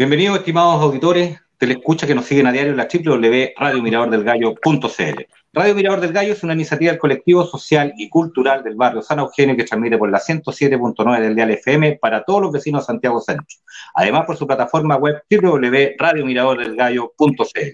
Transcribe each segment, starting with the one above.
Bienvenidos, estimados auditores, teleescuchas que nos siguen a diario en la www.radiomiradordelgallo.cl. Radio Mirador del Gallo es una iniciativa del colectivo social y cultural del barrio San Eugenio que transmite por la 107.9 del dial FM para todos los vecinos de Santiago Centro. Además, por su plataforma web www.radiomiradordelgallo.cl.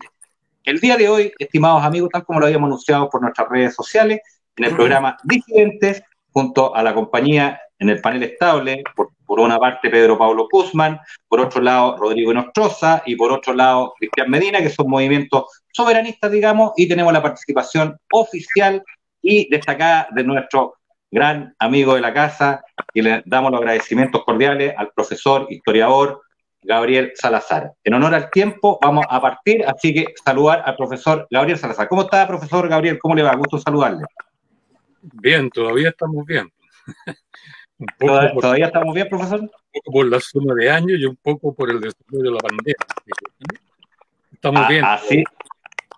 El día de hoy, estimados amigos, tal como lo habíamos anunciado por nuestras redes sociales, en el programa Disidentes, junto a la compañía en el panel estable, por una parte Pedro Pablo Guzmán, por otro lado Rodrigo Nostroza y por otro lado Cristian Medina, que son movimientos soberanistas, digamos, y tenemos la participación oficial y destacada de nuestro gran amigo de la casa, y le damos los agradecimientos cordiales al profesor, historiador, Gabriel Salazar. En honor al tiempo, vamos a partir, así que saludar al profesor Gabriel Salazar. ¿Cómo está, profesor Gabriel? ¿Cómo le va? Gusto saludarle. Bien, todavía estamos bien. ¿Todavía estamos bien, profesor? Un poco por la suma de años y un poco por el desarrollo de la pandemia. Estamos bien. Sí.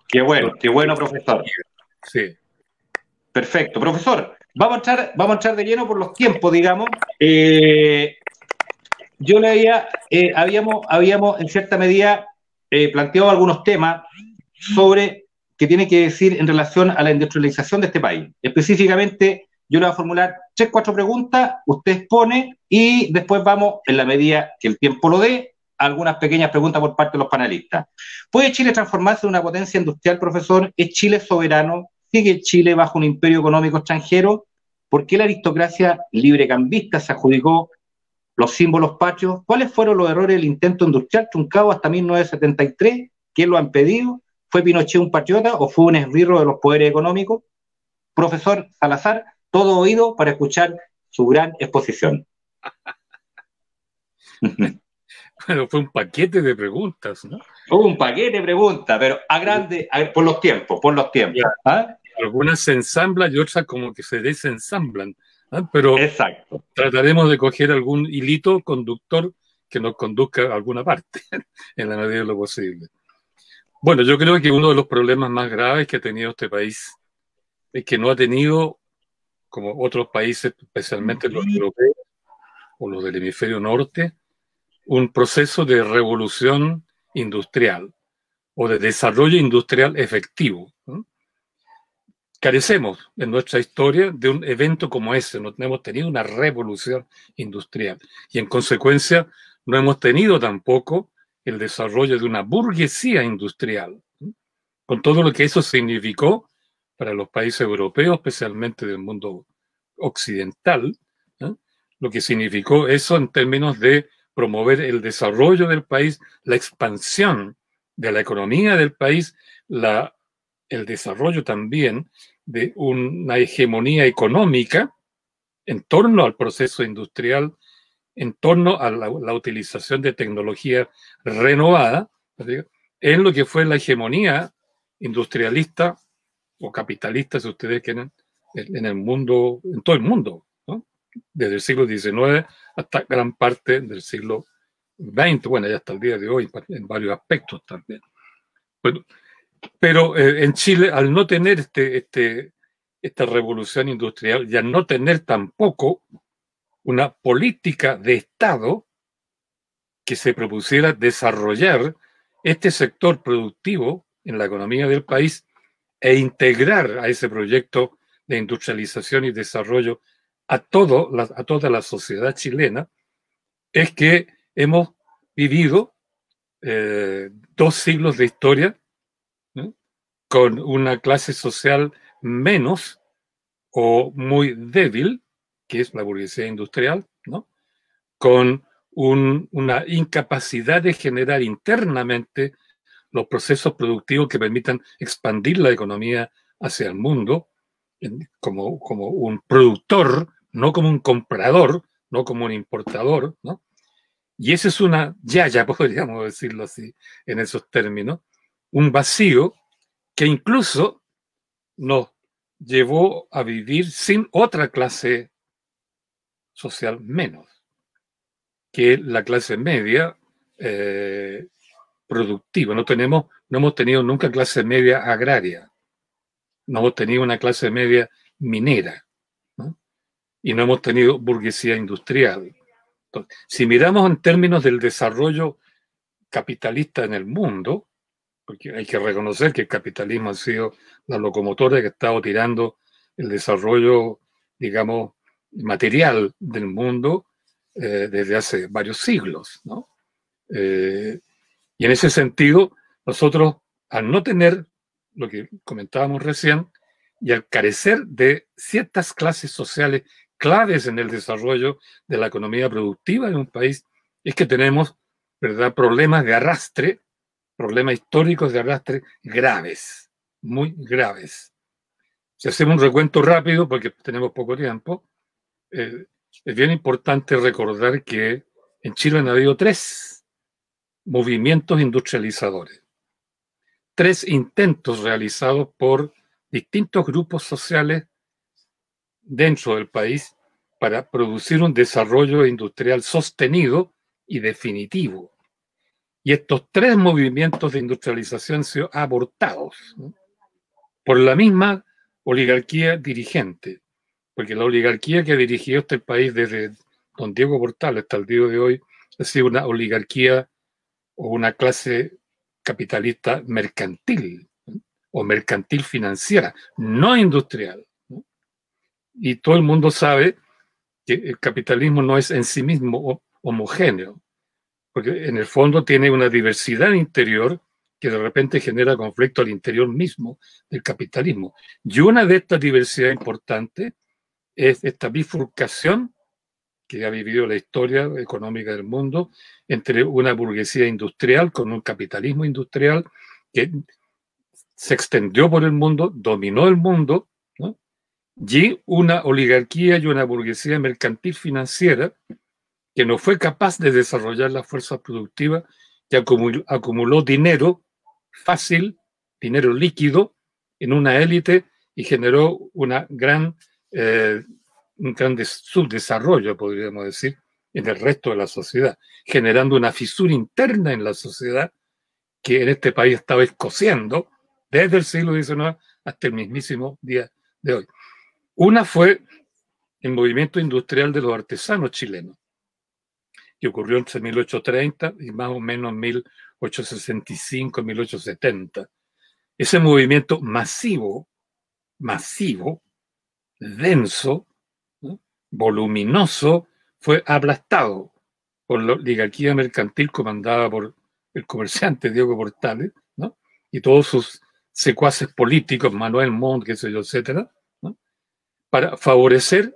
Qué bueno, profesor. Sí. Perfecto. Profesor, vamos a entrar de lleno por los tiempos, digamos. Yo le habíamos en cierta medida planteado algunos temas sobre que tiene que decir en relación a la industrialización de este país. Específicamente, yo le voy a formular 3-4 preguntas, usted expone y después vamos, en la medida que el tiempo lo dé, a algunas pequeñas preguntas por parte de los panelistas. ¿Puede Chile transformarse en una potencia industrial, profesor? ¿Es Chile soberano? ¿Sigue Chile bajo un imperio económico extranjero? ¿Por qué la aristocracia librecambista se adjudicó los símbolos patrios? ¿Cuáles fueron los errores del intento industrial truncado hasta 1973? ¿Quién lo han pedido? ¿Fue Pinochet un patriota o fue un esbirro de los poderes económicos? Profesor Salazar, todo oído para escuchar su gran exposición. Bueno, fue un paquete de preguntas, ¿no? Un paquete de preguntas, pero por los tiempos. ¿Ah? Algunas se ensamblan y otras como que se desensamblan, ¿no? Pero exacto, trataremos de coger algún hilito conductor que nos conduzca a alguna parte, en la medida de lo posible. Bueno, yo creo que uno de los problemas más graves que ha tenido este país es que no ha tenido, como otros países, especialmente los europeos o los del hemisferio norte, un proceso de revolución industrial o de desarrollo industrial efectivo, ¿no? Carecemos en nuestra historia de un evento como ese, no hemos tenido una revolución industrial y en consecuencia no hemos tenido tampoco el desarrollo de una burguesía industrial, ¿no? Con todo lo que eso significó para los países europeos, especialmente del mundo occidental, ¿no? Lo que significó eso en términos de promover el desarrollo del país, la expansión de la economía del país, el desarrollo también de una hegemonía económica en torno al proceso industrial, en torno a la utilización de tecnología renovada, en lo que fue la hegemonía industrialista o capitalista, si ustedes quieren, en el mundo, en todo el mundo, ¿no? Desde el siglo XIX hasta gran parte del siglo XX, bueno, ya hasta el día de hoy, en varios aspectos también. Pero en Chile, al no tener esta revolución industrial y al no tener tampoco una política de Estado que se propusiera desarrollar este sector productivo en la economía del país e integrar a ese proyecto de industrialización y desarrollo a toda la sociedad chilena, es que hemos vivido 2 siglos de historia, ¿no? Con una clase social menos o muy débil, que es la burguesía industrial, ¿no? Con una incapacidad de generar internamente los procesos productivos que permitan expandir la economía hacia el mundo como un productor, no como un comprador, no como un importador, ¿no? Y esa es una yaya, podríamos decirlo así, en esos términos, un vacío que incluso nos llevó a vivir sin otra clase social menos, que la clase media productiva. No hemos tenido nunca clase media agraria, no hemos tenido una clase media minera, ¿no? Y no hemos tenido burguesía industrial. Entonces, si miramos en términos del desarrollo capitalista en el mundo, porque hay que reconocer que el capitalismo ha sido la locomotora que ha estado tirando el desarrollo, digamos, material del mundo desde hace varios siglos, ¿no? Y en ese sentido, nosotros, al no tener lo que comentábamos recién, y al carecer de ciertas clases sociales claves en el desarrollo de la economía productiva de un país, es que tenemos, ¿verdad?, problemas de arrastre, problemas históricos de arrastre graves, muy graves. Si hacemos un recuento rápido, porque tenemos poco tiempo, es bien importante recordar que en Chile han habido 3 movimientos industrializadores, 3 intentos realizados por distintos grupos sociales dentro del país para producir un desarrollo industrial sostenido y definitivo. Y estos 3 movimientos de industrialización han sido abortados, ¿no?, por la misma oligarquía dirigente, porque la oligarquía que dirigió este país desde don Diego Portales hasta el día de hoy ha sido una oligarquía o una clase capitalista mercantil, ¿no?, o mercantil financiera, no industrial, ¿no? Y todo el mundo sabe que el capitalismo no es en sí mismo homogéneo, porque en el fondo tiene una diversidad interior que de repente genera conflicto al interior mismo del capitalismo. Y una de estas diversidades importantes es esta bifurcación que ha vivido la historia económica del mundo entre una burguesía industrial con un capitalismo industrial que se extendió por el mundo, dominó el mundo, ¿no?, y una oligarquía y una burguesía mercantil financiera que no fue capaz de desarrollar la fuerza productiva, que acumuló dinero fácil, dinero líquido, en una élite y generó un gran subdesarrollo, podríamos decir, en el resto de la sociedad, generando una fisura interna en la sociedad que en este país estaba escociendo desde el siglo XIX hasta el mismísimo día de hoy. Una fue el movimiento industrial de los artesanos chilenos, que ocurrió entre 1830 y más o menos 1865, 1870. Ese movimiento masivo, denso, ¿no?, voluminoso, fue aplastado por la oligarquía mercantil comandada por el comerciante Diego Portales, ¿no?, y todos sus secuaces políticos, Manuel Montt, qué sé yo, etcétera, ¿no?, para favorecer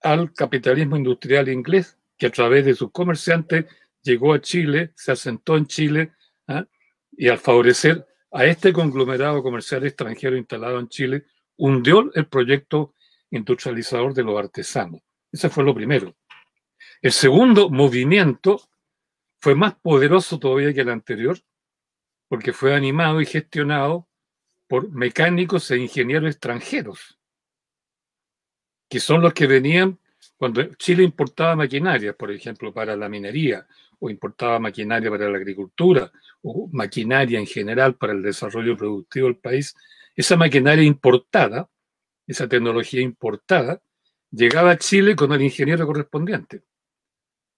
al capitalismo industrial inglés, que a través de sus comerciantes llegó a Chile, se asentó en Chile, ¿eh?, y al favorecer a este conglomerado comercial extranjero instalado en Chile, hundió el proyecto industrializador de los artesanos. Ese fue lo primero. El segundo movimiento fue más poderoso todavía que el anterior, porque fue animado y gestionado por mecánicos e ingenieros extranjeros, que son los que venían cuando Chile importaba maquinaria, por ejemplo, para la minería, o importaba maquinaria para la agricultura, o maquinaria en general para el desarrollo productivo del país. Esa maquinaria importada, esa tecnología importada, llegaba a Chile con el ingeniero correspondiente,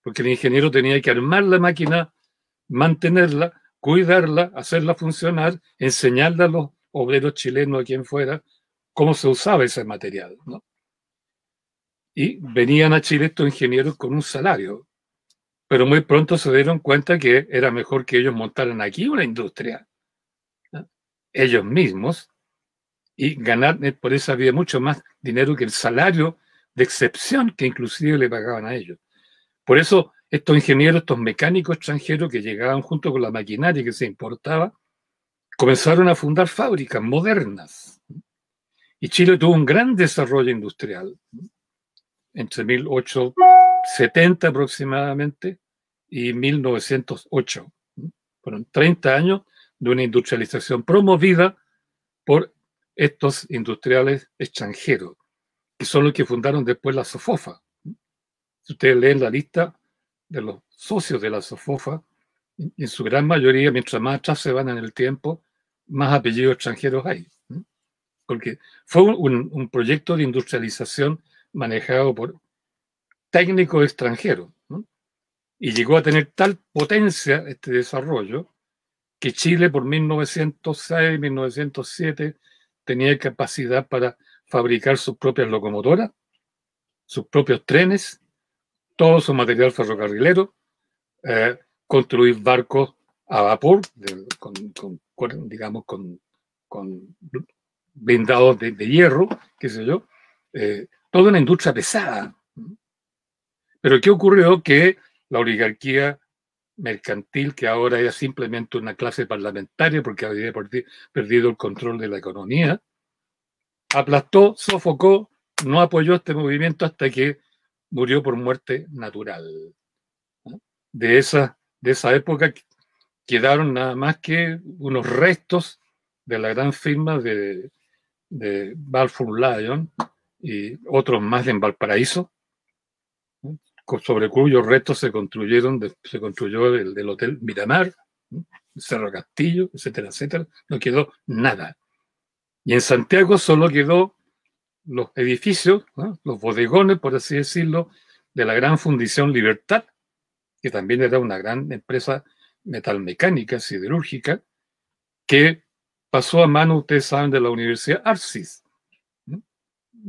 porque el ingeniero tenía que armar la máquina, mantenerla, cuidarla, hacerla funcionar, enseñarle a los obreros chilenos, a quien fuera, cómo se usaba ese material, ¿no? Y venían a Chile estos ingenieros con un salario, pero muy pronto se dieron cuenta que era mejor que ellos montaran aquí una industria, ¿no?, ellos mismos, y ganar por esa vía mucho más dinero que el salario de excepción que inclusive le pagaban a ellos. Por eso estos ingenieros, estos mecánicos extranjeros que llegaban junto con la maquinaria que se importaba, comenzaron a fundar fábricas modernas. Y Chile tuvo un gran desarrollo industrial entre 1870 aproximadamente y 1908. Fueron 30 años de una industrialización promovida por estos industriales extranjeros, que son los que fundaron después la SOFOFA. Si ustedes leen la lista de los socios de la SOFOFA, en su gran mayoría, mientras más atrás se van en el tiempo, más apellidos extranjeros hay, ¿no?, porque fue un proyecto de industrialización manejado por técnicos extranjeros, ¿no?, Y llegó a tener tal potencia este desarrollo que Chile por 1906, 1907 tenía capacidad para fabricar sus propias locomotoras, sus propios trenes, todo su material ferrocarrilero, construir barcos a vapor, digamos, con blindados de hierro, qué sé yo, toda una industria pesada. Pero ¿qué ocurrió? Que la oligarquía mercantil, que ahora es simplemente una clase parlamentaria porque había perdido el control de la economía, aplastó, sofocó, no apoyó este movimiento hasta que murió por muerte natural. De esa época quedaron nada más que unos restos de la gran firma de Balfour Lyon y otros más en Valparaíso, sobre cuyos restos se construyó el Hotel Miramar, el Cerro Castillo, etcétera, etcétera. No quedó nada. Y en Santiago solo quedó los edificios, ¿no? Los bodegones, por así decirlo, de la gran Fundición Libertad, que también era una gran empresa metalmecánica, siderúrgica, que pasó a mano, ustedes saben, de la Universidad Arcis.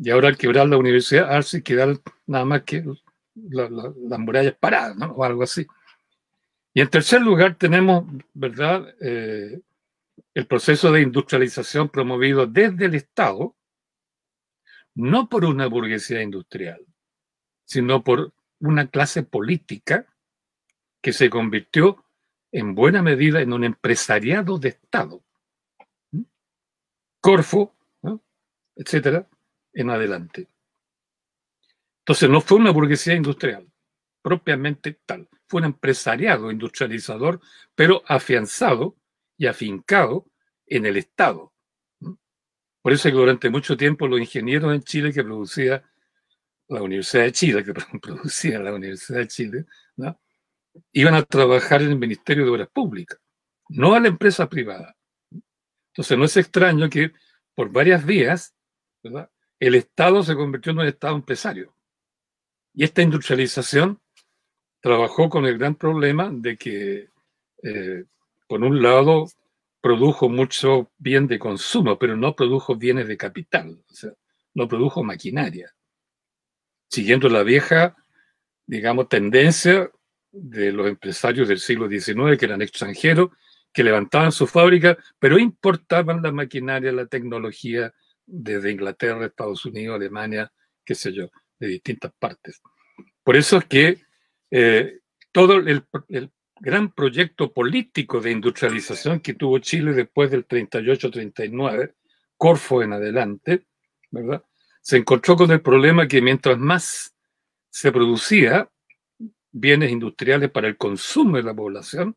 Y ahora al quebrar la Universidad Arcis quedaron nada más que las murallas paradas, ¿no? O algo así. Y en tercer lugar tenemos, ¿verdad?, el proceso de industrialización promovido desde el Estado, no por una burguesía industrial, sino por una clase política que se convirtió en buena medida en un empresariado de Estado. Corfo, ¿no?, etcétera, en adelante. Entonces no fue una burguesía industrial propiamente tal, fue un empresariado industrializador, pero afianzado y afincado en el Estado. Por eso es que durante mucho tiempo los ingenieros en Chile que producía la Universidad de Chile, ¿no?, iban a trabajar en el Ministerio de Obras Públicas, no a la empresa privada. Entonces no es extraño que por varias vías, ¿verdad?, el Estado se convirtió en un Estado empresario. Y esta industrialización trabajó con el gran problema de que, por un lado, produjo mucho bien de consumo, pero no produjo bienes de capital, o sea, no produjo maquinaria, siguiendo la vieja, digamos, tendencia de los empresarios del siglo XIX, que eran extranjeros, que levantaban su fábrica, pero importaban la maquinaria, la tecnología desde Inglaterra, Estados Unidos, Alemania, qué sé yo, de distintas partes. Por eso es que todo el gran proyecto político de industrialización que tuvo Chile después del 38-39, Corfo en adelante, ¿verdad?, se encontró con el problema que mientras más se producía bienes industriales para el consumo de la población,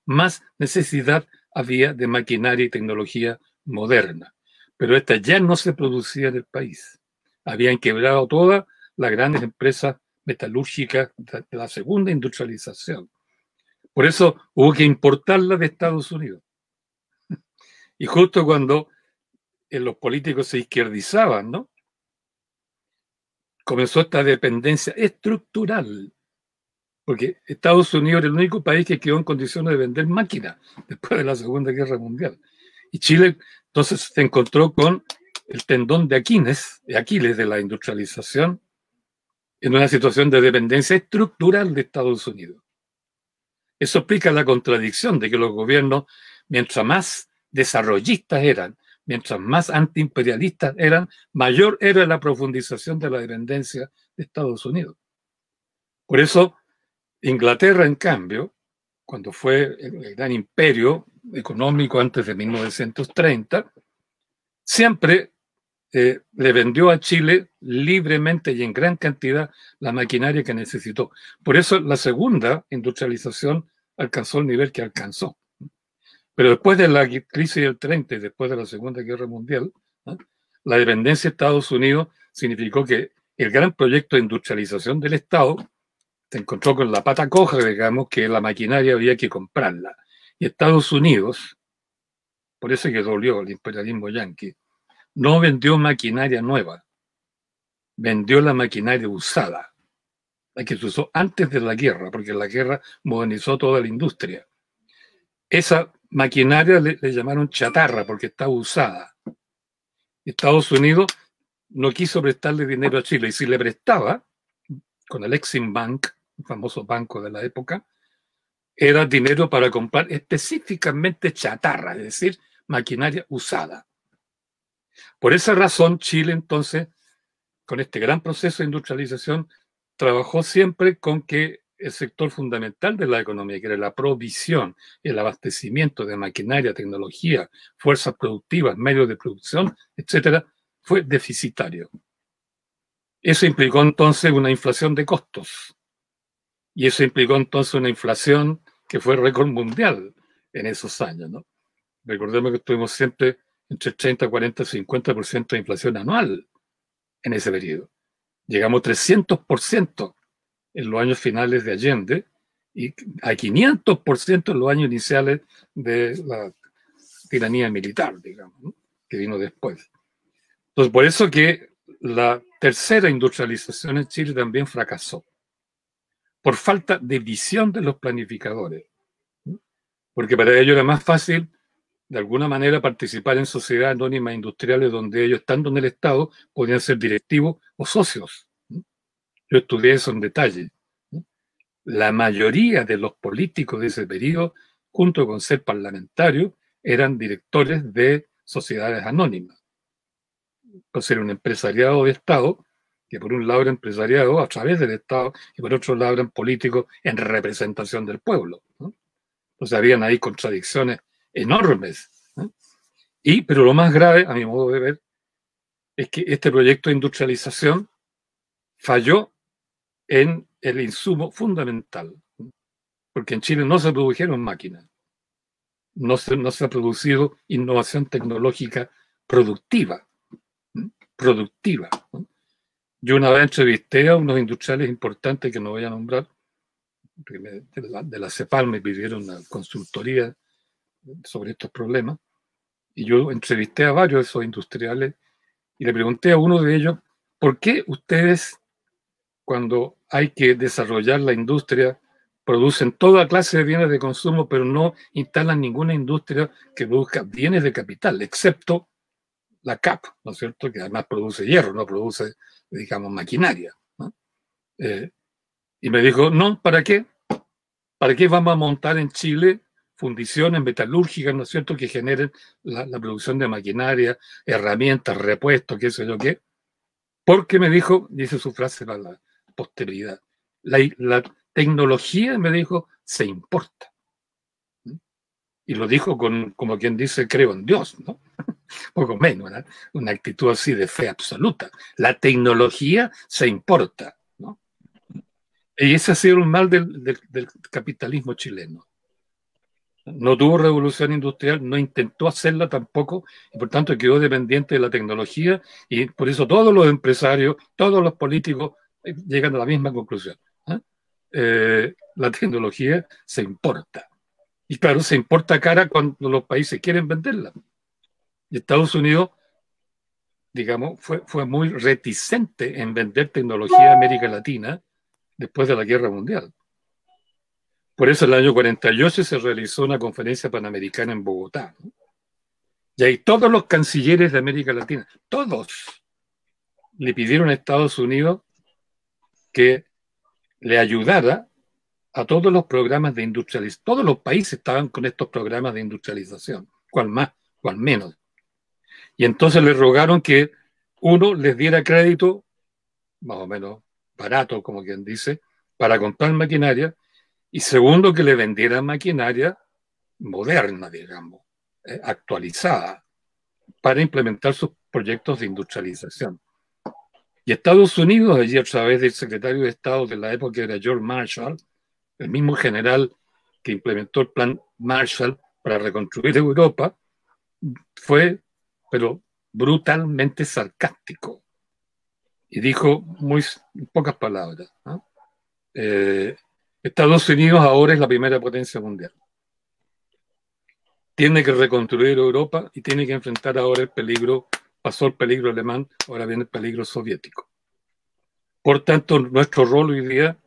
más necesidad había de maquinaria y tecnología moderna. Pero esta ya no se producía en el país. Habían quebrado todas las grandes empresas metalúrgicas de la segunda industrialización. Por eso hubo que importarla de Estados Unidos. Y justo cuando los políticos se izquierdizaban, ¿no?, comenzó esta dependencia estructural, porque Estados Unidos era el único país que quedó en condiciones de vender máquinas después de la Segunda Guerra Mundial. Y Chile entonces se encontró con el tendón de Aquiles de la industrialización, en una situación de dependencia estructural de Estados Unidos. Eso explica la contradicción de que los gobiernos, mientras más desarrollistas eran, mientras más antiimperialistas eran, mayor era la profundización de la dependencia de Estados Unidos. Por eso, Inglaterra, en cambio, cuando fue el gran imperio económico antes de 1930, siempre le vendió a Chile libremente y en gran cantidad la maquinaria que necesitó. Por eso la segunda industrialización alcanzó el nivel que alcanzó. Pero después de la crisis del 30 y después de la Segunda Guerra Mundial, ¿no?, la dependencia de Estados Unidos significó que el gran proyecto de industrialización del Estado se encontró con la pata coja, digamos, que la maquinaria había que comprarla. Y Estados Unidos, por eso que dolió el imperialismo yanqui, no vendió maquinaria nueva, vendió la maquinaria usada. la que se usó antes de la guerra, porque la guerra modernizó toda la industria. Esa maquinaria le llamaron chatarra porque estaba usada. Estados Unidos no quiso prestarle dinero a Chile, y si le prestaba, con el Exim Bank, el famoso banco de la época, era dinero para comprar específicamente chatarra, es decir, maquinaria usada. Por esa razón, Chile entonces, con este gran proceso de industrialización, trabajó siempre con que el sector fundamental de la economía, que era la provisión, el abastecimiento de maquinaria, tecnología, fuerzas productivas, medios de producción, etcétera, fue deficitario. Eso implicó entonces una inflación de costos. Y eso implicó entonces una inflación que fue récord mundial en esos años, ¿no? Recordemos que tuvimos siempre entre 30, 40, 50% de inflación anual en ese periodo. Llegamos a 300% en los años finales de Allende y a 500% en los años iniciales de la tiranía militar, digamos, ¿no? Que vino después. Entonces, por eso que la tercera industrialización en Chile también fracasó, por falta de visión de los planificadores, ¿no? Porque para ellos era más fácil, de alguna manera, participar en sociedades anónimas industriales donde ellos, estando en el Estado, podían ser directivos o socios, ¿no? Yo estudié eso en detalle. La mayoría de los políticos de ese periodo, junto con ser parlamentarios, eran directores de sociedades anónimas. Entonces era un empresariado de Estado, que por un lado era empresariado a través del Estado y por otro lado eran políticos en representación del pueblo, ¿no? Entonces habían ahí contradicciones enormes, ¿no? Pero lo más grave, a mi modo de ver, es que este proyecto de industrialización falló en el insumo fundamental, ¿no? Porque en Chile no se produjeron máquinas, no se ha producido innovación tecnológica productiva, ¿no? Productiva, ¿no? Yo una vez entrevisté a unos industriales importantes que no voy a nombrar, de la CEPAL me pidieron una consultoría sobre estos problemas, y yo entrevisté a varios de esos industriales y le pregunté a uno de ellos, ¿por qué ustedes, cuando hay que desarrollar la industria, producen toda clase de bienes de consumo, pero no instalan ninguna industria que produzca bienes de capital, excepto la CAP, ¿no es cierto?, que además produce hierro, no produce, digamos, maquinaria, ¿no? Y me dijo, no, ¿para qué? ¿Para qué vamos a montar en Chile fundiciones metalúrgicas, ¿no es cierto?, que generen la producción de maquinaria, herramientas, repuestos, qué sé yo qué? Porque me dijo, dice su frase para la posteridad, la tecnología, me dijo, se importa. Y lo dijo como quien dice, creo en Dios, ¿no? Poco menos, ¿no? Una actitud así de fe absoluta. La tecnología se importa, ¿no? Y ese ha sido el mal del capitalismo chileno. No tuvo revolución industrial, no intentó hacerla tampoco, y por tanto quedó dependiente de la tecnología, y por eso todos los empresarios, todos los políticos llegan a la misma conclusión, ¿eh? La tecnología se importa. Y claro, se importa cara cuando los países quieren venderla. Y Estados Unidos, digamos, fue muy reticente en vender tecnología a América Latina después de la Guerra Mundial. Por eso en el año 48 se realizó una conferencia panamericana en Bogotá, ¿no? Y ahí todos los cancilleres de América Latina, todos, le pidieron a Estados Unidos que le ayudara a todos los programas de industrialización. Todos los países estaban con estos programas de industrialización, cual más, cual menos. Y entonces le rogaron que uno les diera crédito, más o menos barato, como quien dice, para comprar maquinaria, y segundo, que le vendieran maquinaria moderna, digamos, actualizada, para implementar sus proyectos de industrialización. Y Estados Unidos, allí a través del secretario de Estado de la época, que era George Marshall, el mismo general que implementó el plan Marshall para reconstruir Europa, fue, pero brutalmente sarcástico. Y dijo muy en pocas palabras, ¿no? Estados Unidos ahora es la primera potencia mundial. Tiene que reconstruir Europa y tiene que enfrentar ahora el peligro, pasó el peligro alemán, ahora viene el peligro soviético. Por tanto, nuestro rol hoy día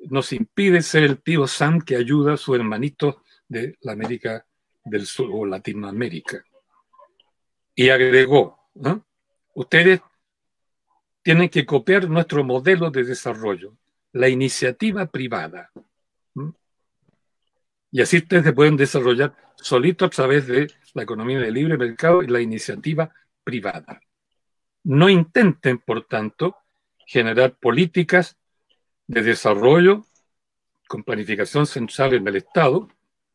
nos impide ser el tío Sam que ayuda a su hermanito de la América del Sur o Latinoamérica. Y agregó, ¿no? Ustedes tienen que copiar nuestro modelo de desarrollo, la iniciativa privada. Y así ustedes se pueden desarrollar solito a través de la economía de libre mercado y la iniciativa privada. No intenten, por tanto, generar políticas de desarrollo con planificación central en el Estado,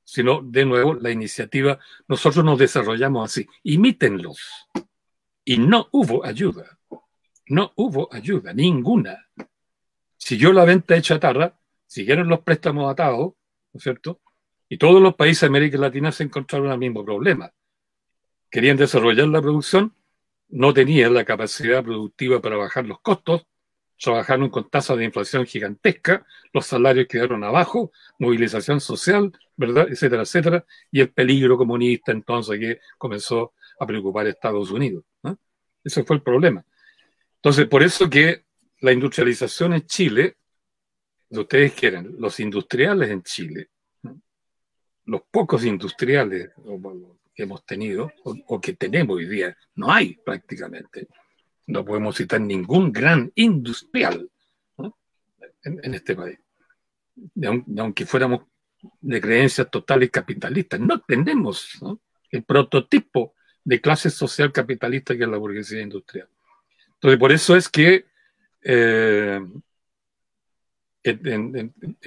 sino, de nuevo, la iniciativa. Nosotros nos desarrollamos así. Imítenlos. Y no hubo ayuda. No hubo ayuda, ninguna. Siguió la venta de chatarra, siguieron los préstamos atados, ¿no es cierto? Y todos los países de América Latina se encontraron el mismo problema. Querían desarrollar la producción, no tenían la capacidad productiva para bajar los costos, trabajaron con tasas de inflación gigantesca, los salarios quedaron abajo, movilización social, ¿verdad? Etcétera, etcétera, y el peligro comunista entonces que comenzó a preocupar a Estados Unidos, ¿no? Ese fue el problema. Entonces, por eso que la industrialización en Chile, lo que ustedes quieren, los industriales en Chile, ¿no? Los pocos industriales que hemos tenido o que tenemos hoy día, no hay prácticamente. No podemos citar ningún gran industrial, ¿no? en este país. Aunque fuéramos de creencias totales capitalistas, no tenemos, ¿no?, el prototipo de clase social capitalista que es la burguesía industrial. Entonces, por eso es que en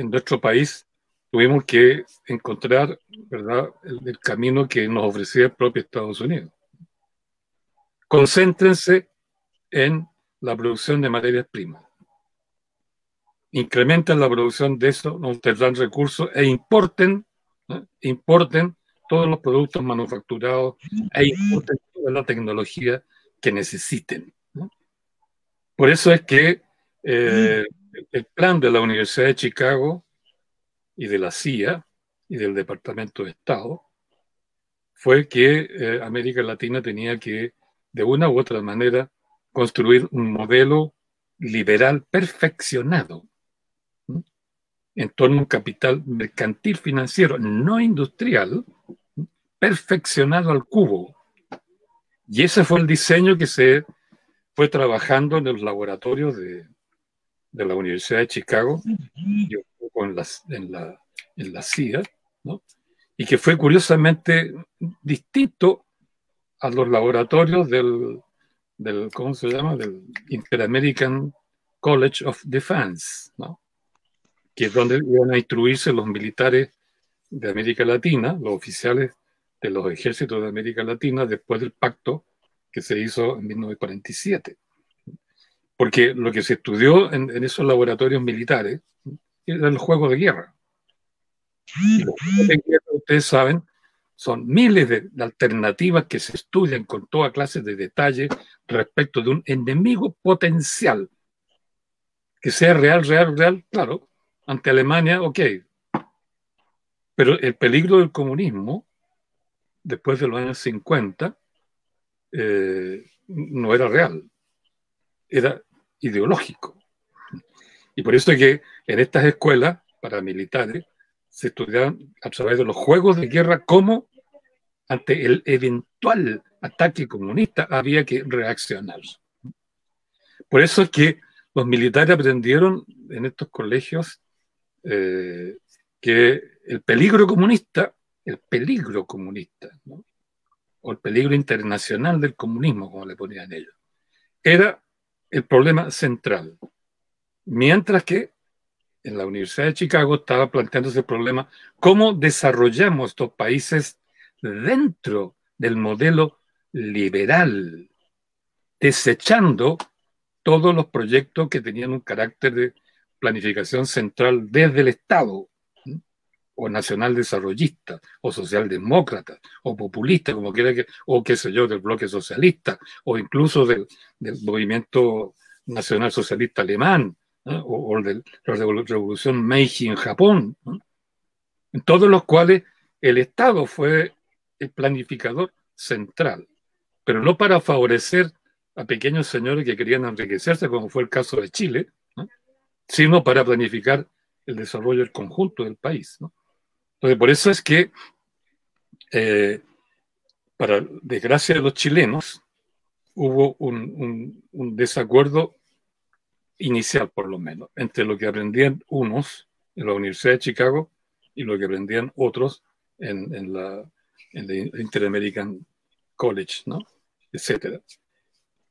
nuestro país tuvimos que encontrar, ¿verdad?, el camino que nos ofrecía el propio Estados Unidos. Concéntrense en la producción de materias primas. Incrementen la producción de eso, nos tendrán recursos e importen, ¿no?, importen todos los productos manufacturados e importen toda la tecnología que necesiten, ¿no? Por eso es que el plan de la Universidad de Chicago y de la CIA y del Departamento de Estado fue que América Latina tenía que, de una u otra manera, construir un modelo liberal perfeccionado, ¿no?, en torno a un capital mercantil financiero, no industrial, ¿no?, perfeccionado al cubo. Y ese fue el diseño que se fue trabajando en los laboratorios de la Universidad de Chicago y un poco en la CIA, ¿no?, y que fue curiosamente distinto a los laboratorios del ¿cómo se llama?, del Inter-American College of Defense, ¿no?, que es donde iban a instruirse los militares de América Latina, los oficiales de los ejércitos de América Latina después del pacto que se hizo en 1947. Porque lo que se estudió en esos laboratorios militares era el juego de guerra. Y los juegos de guerra, ustedes saben, son miles de alternativas que se estudian con toda clase de detalle respecto de un enemigo potencial. Que sea real, claro. Ante Alemania, ok. Pero el peligro del comunismo, después de los años 50, no era real. Era ideológico. Y por eso es que en estas escuelas paramilitares se estudiaban a través de los juegos de guerra cómo ante el eventual ataque comunista había que reaccionar. Por eso es que los militares aprendieron en estos colegios que el peligro comunista, ¿no?, o el peligro internacional del comunismo, como le ponían ellos, era el problema central. Mientras que en la Universidad de Chicago estaba planteándose el problema, ¿cómo desarrollamos estos países dentro del modelo liberal, desechando todos los proyectos que tenían un carácter de planificación central desde el Estado, ¿sí?, o nacional desarrollista, o socialdemócrata, o populista, como quiera que, o qué sé yo, del bloque socialista, o incluso del movimiento nacional socialista alemán, ¿no?, o de la revolución Meiji en Japón, ¿no?, en todos los cuales el Estado fue el planificador central, pero no para favorecer a pequeños señores que querían enriquecerse, como fue el caso de Chile, ¿no?, sino para planificar el desarrollo del conjunto del país, ¿no? Entonces, por eso es que, para desgracia de los chilenos, hubo un desacuerdo inicial, por lo menos, entre lo que aprendían unos en la Universidad de Chicago y lo que aprendían otros en la Inter-American College, ¿no? Etcétera.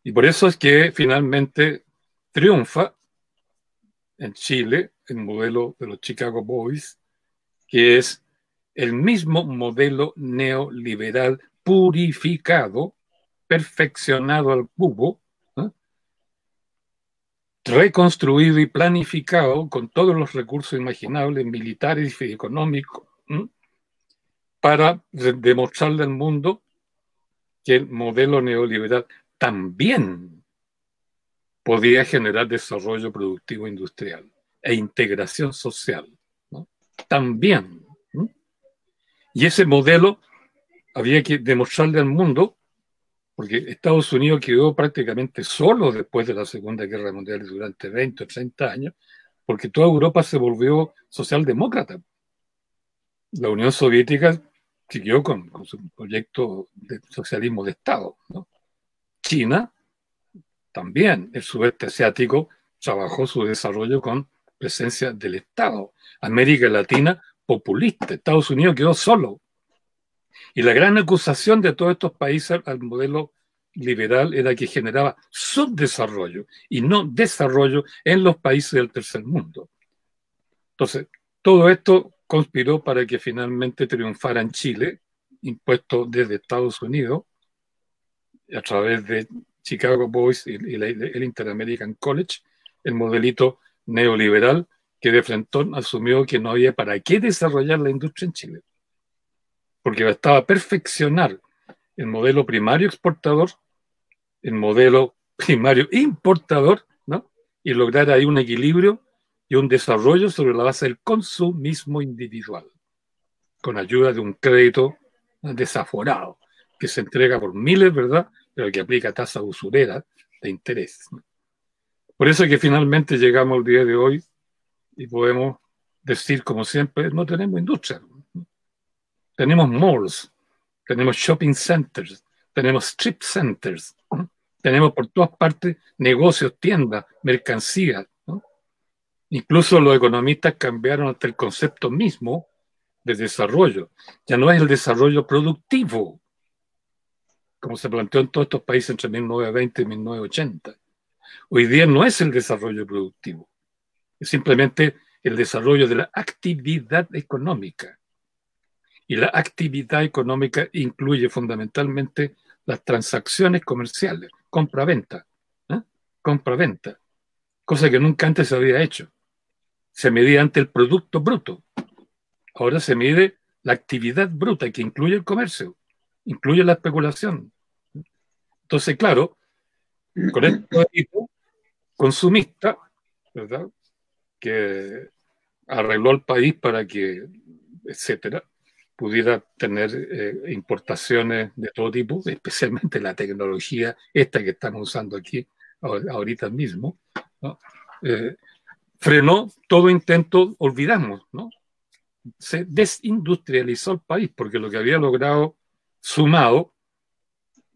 Y por eso es que finalmente triunfa en Chile el modelo de los Chicago Boys, que es el mismo modelo neoliberal purificado, perfeccionado al cubo, ¿no? Reconstruido y planificado con todos los recursos imaginables, militares y económicos, ¿no? Para demostrarle al mundo que el modelo neoliberal también podía generar desarrollo productivo industrial e integración social, ¿no? También, ¿no? Y ese modelo había que demostrarle al mundo, porque Estados Unidos quedó prácticamente solo después de la Segunda Guerra Mundial durante 20 o 30 años, porque toda Europa se volvió socialdemócrata. La Unión Soviética siguió con su proyecto de socialismo de Estado, ¿no? China también, el sudeste asiático trabajó su desarrollo con presencia del Estado. América Latina, populista. Estados Unidos quedó solo. Y la gran acusación de todos estos países al modelo liberal era que generaba subdesarrollo y no desarrollo en los países del tercer mundo. Entonces, todo esto conspiró para que finalmente triunfara en Chile, impuesto desde Estados Unidos, a través de Chicago Boys y el Inter-American College, el modelito neoliberal que de frente asumió que no había para qué desarrollar la industria en Chile, porque bastaba perfeccionar el modelo primario exportador, el modelo primario importador, ¿no? Y lograr ahí un equilibrio y un desarrollo sobre la base del consumismo individual, con ayuda de un crédito desaforado, que se entrega por miles, ¿verdad? Pero que aplica tasa usurera de interés, ¿no? Por eso es que finalmente llegamos al día de hoy y podemos decir, como siempre, no tenemos industria, ¿no? Tenemos malls, tenemos shopping centers, tenemos strip centers, ¿no? Tenemos por todas partes negocios, tiendas, mercancías, ¿no? Incluso los economistas cambiaron hasta el concepto mismo de desarrollo. Ya no es el desarrollo productivo, como se planteó en todos estos países entre 1920 y 1980. Hoy día no es el desarrollo productivo, es simplemente el desarrollo de la actividad económica. Y la actividad económica incluye fundamentalmente las transacciones comerciales, compra-venta, ¿eh? Compra-venta, cosa que nunca antes se había hecho. Se medía antes el producto bruto, ahora se mide la actividad bruta, que incluye el comercio, incluye la especulación. Entonces, claro, con este tipo consumista, ¿verdad?, que arregló al país para que, etcétera, pudiera tener importaciones de todo tipo, especialmente la tecnología esta que estamos usando aquí ahorita mismo, ¿no? Frenó todo intento, olvidamos, ¿no? Se desindustrializó el país, porque lo que había logrado, sumado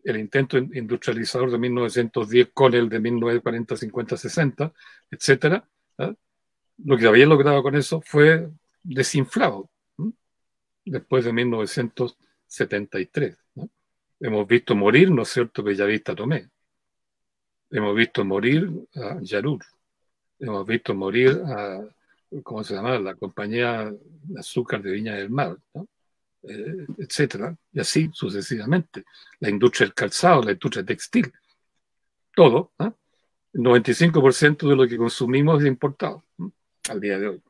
el intento industrializador de 1910 con el de 1940, 50, 60, etcétera, ¿eh? Lo que había logrado con eso fue desinflado, ¿no?, después de 1973, ¿no? Hemos visto morir, ¿no es cierto?, Bellavista Tomé. Hemos visto morir a Yarur. Hemos visto morir a, ¿cómo se llama?, la compañía de azúcar de Viña del Mar, ¿no?, etcétera, y así sucesivamente. La industria del calzado, la industria textil, todo, ¿eh? El 95% de lo que consumimos es importado, ¿no?, al día de hoy.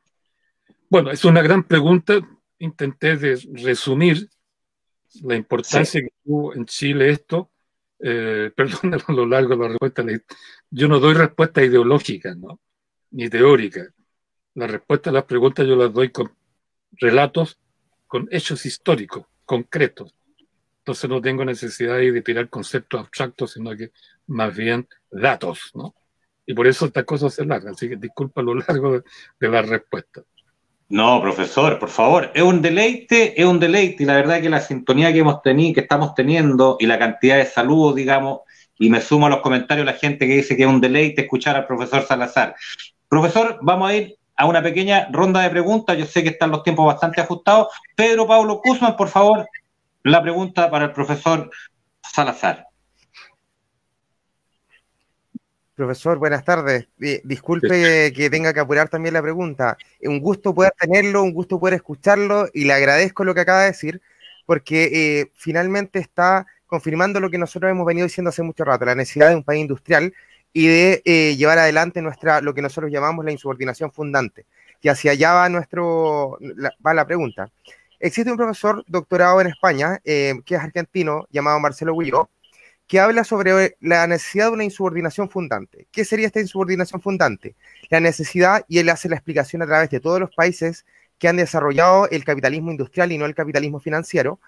Bueno, es una gran pregunta. Intenté resumir la importancia que tuvo en Chile esto. Perdón a lo largo de la respuesta. Yo no doy respuestas ideológicas, ¿no?, ni teóricas. La respuesta a las preguntas yo las doy con relatos, con hechos históricos, concretos. Entonces no tengo necesidad de tirar conceptos abstractos, sino que más bien datos, ¿no? Y por eso estas cosas se largan. Así que disculpa lo largo de la respuesta. No, profesor, por favor, es un deleite, y la verdad que la sintonía que hemos tenido, que estamos teniendo, y la cantidad de saludos, digamos, y me sumo a los comentarios de la gente que dice que es un deleite escuchar al profesor Salazar. Profesor, vamos a ir a una pequeña ronda de preguntas, yo sé que están los tiempos bastante ajustados. Pedro Pablo Guzmán, por favor, la pregunta para el profesor Salazar. Profesor, buenas tardes. Disculpe que tenga que apurar también la pregunta. Un gusto poder tenerlo, un gusto poder escucharlo y le agradezco lo que acaba de decir porque finalmente está confirmando lo que nosotros hemos venido diciendo hace mucho rato, la necesidad de un país industrial y de llevar adelante lo que nosotros llamamos la insubordinación fundante. Y hacia allá va la pregunta. Existe un profesor doctorado en España, que es argentino, llamado Marcelo Guilló, que habla sobre la necesidad de una insubordinación fundante. ¿Qué sería esta insubordinación fundante? La necesidad, y él hace la explicación a través de todos los países que han desarrollado el capitalismo industrial y no el capitalismo financiero,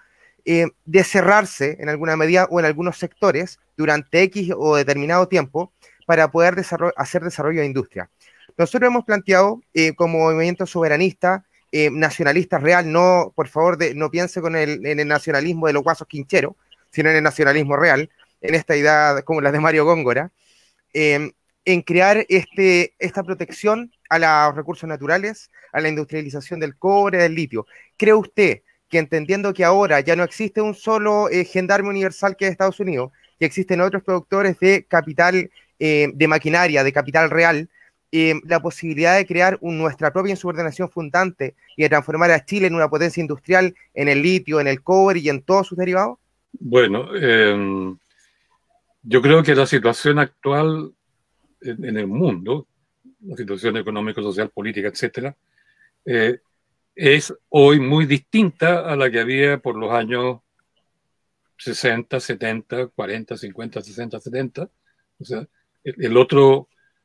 de cerrarse en alguna medida o en algunos sectores durante X o determinado tiempo para poder hacer desarrollo de industria. Nosotros hemos planteado como movimiento soberanista, nacionalista real, no, por favor, no piense en el nacionalismo de los guasos quincheros, sino en el nacionalismo real, en esta idea como la de Mario Góngora, en crear esta protección a los recursos naturales, a la industrialización del cobre, del litio. ¿Cree usted que entendiendo que ahora ya no existe un solo gendarme universal que es Estados Unidos, que existen otros productores de capital, de maquinaria, de capital real, la posibilidad de crear nuestra propia insubordinación fundante y de transformar a Chile en una potencia industrial en el litio, en el cobre y en todos sus derivados? Bueno, yo creo que la situación actual en el mundo, la situación económica, social, política, etcétera, es hoy muy distinta a la que había por los años 60, 70, 40, 50, 60, 70. O sea,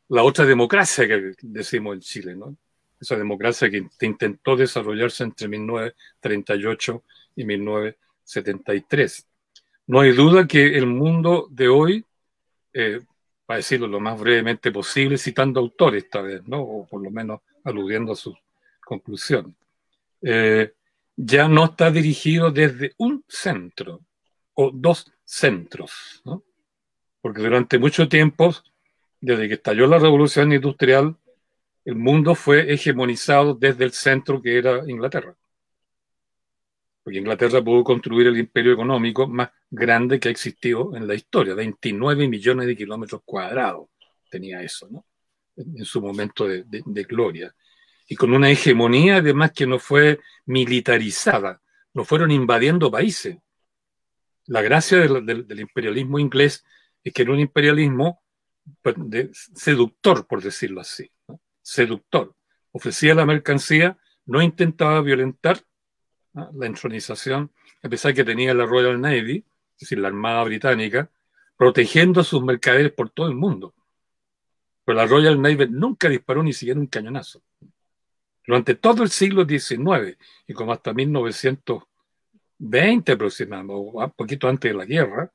la otra democracia que decimos en Chile, ¿no? Esa democracia que intentó desarrollarse entre 1938 y 1973. No hay duda que el mundo de hoy, para decirlo lo más brevemente posible, citando autores esta vez, ¿no? O por lo menos aludiendo a sus conclusiones, ya no está dirigido desde un centro o dos centros, ¿no? Porque durante mucho tiempo, desde que estalló la revolución industrial, el mundo fue hegemonizado desde el centro que era Inglaterra. Porque Inglaterra pudo construir el imperio económico más grande que ha existido en la historia, 29 millones de kilómetros cuadrados tenía eso, ¿no? En su momento de gloria. Y con una hegemonía además que no fue militarizada, no fueron invadiendo países. La gracia del imperialismo inglés es que era un imperialismo seductor, por decirlo así, ¿no? Seductor. Ofrecía la mercancía, no intentaba violentar, ¿no?, la entronización, a pesar que tenía la Royal Navy, es decir, la Armada Británica, protegiendo a sus mercaderes por todo el mundo. Pero la Royal Navy nunca disparó ni siquiera un cañonazo. Durante todo el siglo XIX y como hasta 1920 aproximadamente, o un poquito antes de la guerra,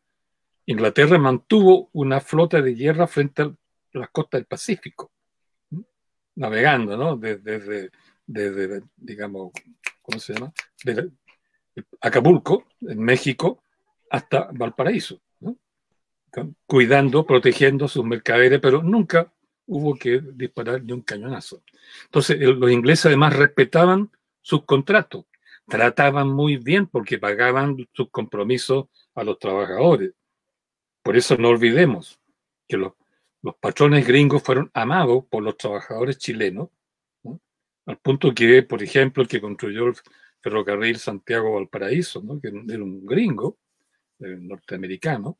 Inglaterra mantuvo una flota de guerra frente a las costas del Pacífico, navegando, ¿no? Desde digamos, ¿cómo se llama? De Acapulco, en México, hasta Valparaíso, ¿no? Cuidando, protegiendo sus mercaderes, pero nunca hubo que disparar ni un cañonazo. Entonces, los ingleses además respetaban sus contratos, trataban muy bien porque pagaban sus compromisos a los trabajadores. Por eso no olvidemos que los patrones gringos fueron amados por los trabajadores chilenos, ¿no? Al punto que, por ejemplo, el que construyó el ferrocarril Santiago-Valparaíso, ¿no?, que era un gringo norteamericano,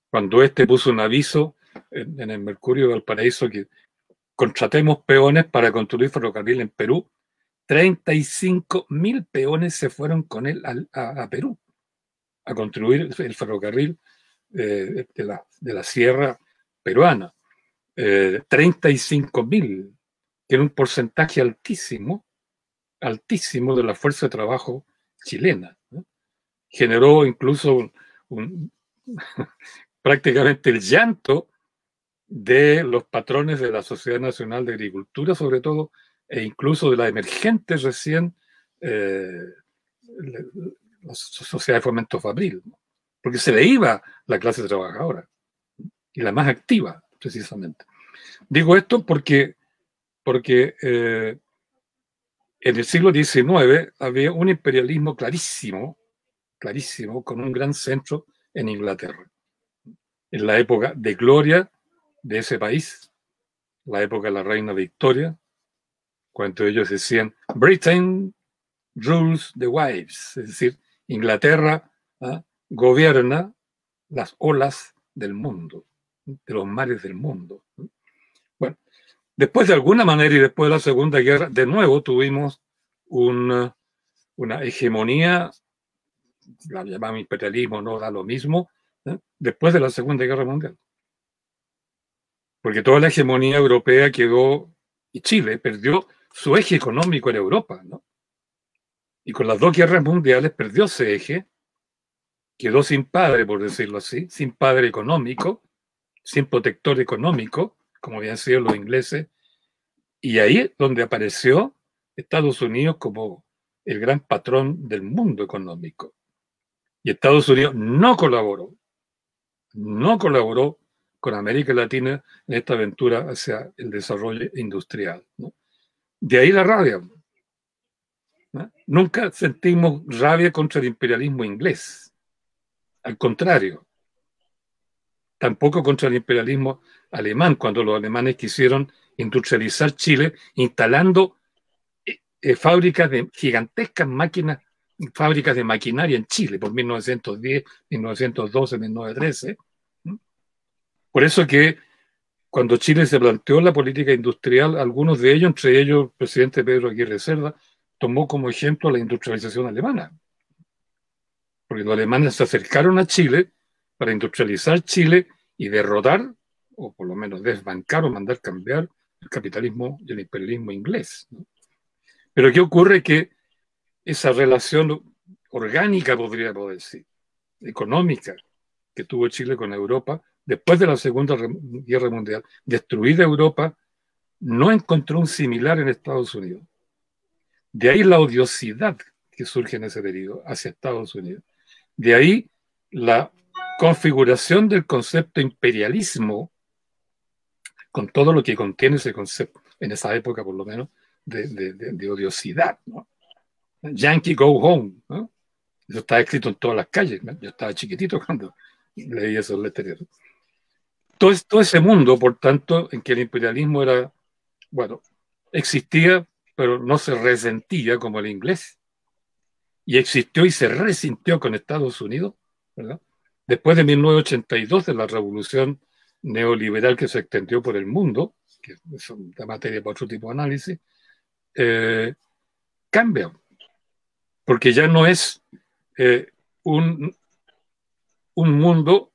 cuando este puso un aviso en el Mercurio de Valparaíso que contratemos peones para construir ferrocarril en Perú, 35.000 peones se fueron con él a Perú a construir el ferrocarril de la sierra peruana. 35.000, que era un porcentaje altísimo de la fuerza de trabajo chilena, ¿no? Generó incluso prácticamente el llanto de los patrones de la Sociedad Nacional de Agricultura, sobre todo e incluso de la emergente recién la Sociedad de Fomento Fabril, ¿no? Porque se le iba la clase trabajadora, y la más activa, precisamente. Digo esto porque en el siglo XIX había un imperialismo clarísimo, con un gran centro en Inglaterra. En la época de gloria de ese país, la época de la reina Victoria, cuando ellos decían, Britain rules the waves, es decir, Inglaterra gobierna las olas del mundo, de los mares del mundo. Bueno, después de alguna manera y después de la Segunda Guerra, de nuevo tuvimos una hegemonía, la llamamos imperialismo, no da lo mismo, después de la Segunda Guerra Mundial. Porque toda la hegemonía europea quedó, y Chile perdió su eje económico en Europa, ¿no? Y con las dos guerras mundiales perdió ese eje, quedó sin padre, por decirlo así, sin padre económico, sin protector económico, como habían sido los ingleses, y ahí es donde apareció Estados Unidos como el gran patrón del mundo económico. Y Estados Unidos no colaboró con América Latina en esta aventura hacia el desarrollo industrial, ¿no? De ahí la rabia, ¿no? Nunca sentimos rabia contra el imperialismo inglés. Al contrario, tampoco contra el imperialismo alemán, cuando los alemanes quisieron industrializar Chile, instalando fábricas de gigantescas máquinas, fábricas de maquinaria en Chile por 1910, 1912, 1913. Por eso que cuando Chile se planteó la política industrial, algunos de ellos, entre ellos el presidente Pedro Aguirre Cerda, tomó como ejemplo la industrialización alemana. Porque los alemanes se acercaron a Chile para industrializar Chile y derrotar, o por lo menos desbancar o mandar cambiar el capitalismo y el imperialismo inglés, ¿no? Pero ¿qué ocurre? Que esa relación orgánica, podríamos decir, económica, que tuvo Chile con Europa, después de la Segunda Guerra Mundial, destruida Europa, no encontró un similar en Estados Unidos. De ahí la odiosidad que surge en ese periodo hacia Estados Unidos. De ahí la configuración del concepto imperialismo, con todo lo que contiene ese concepto, en esa época por lo menos, de odiosidad, ¿no? Yankee go home, ¿no? Eso estaba escrito en todas las calles, ¿no? Yo estaba chiquitito cuando leí esos letreros. Todo ese mundo, por tanto, en que el imperialismo era, bueno, existía, pero no se resentía como el inglés. Y existió y se resintió con Estados Unidos, ¿verdad? Después de 1982, de la revolución neoliberal que se extendió por el mundo, que es una materia para otro tipo de análisis, cambia. Porque ya no es un mundo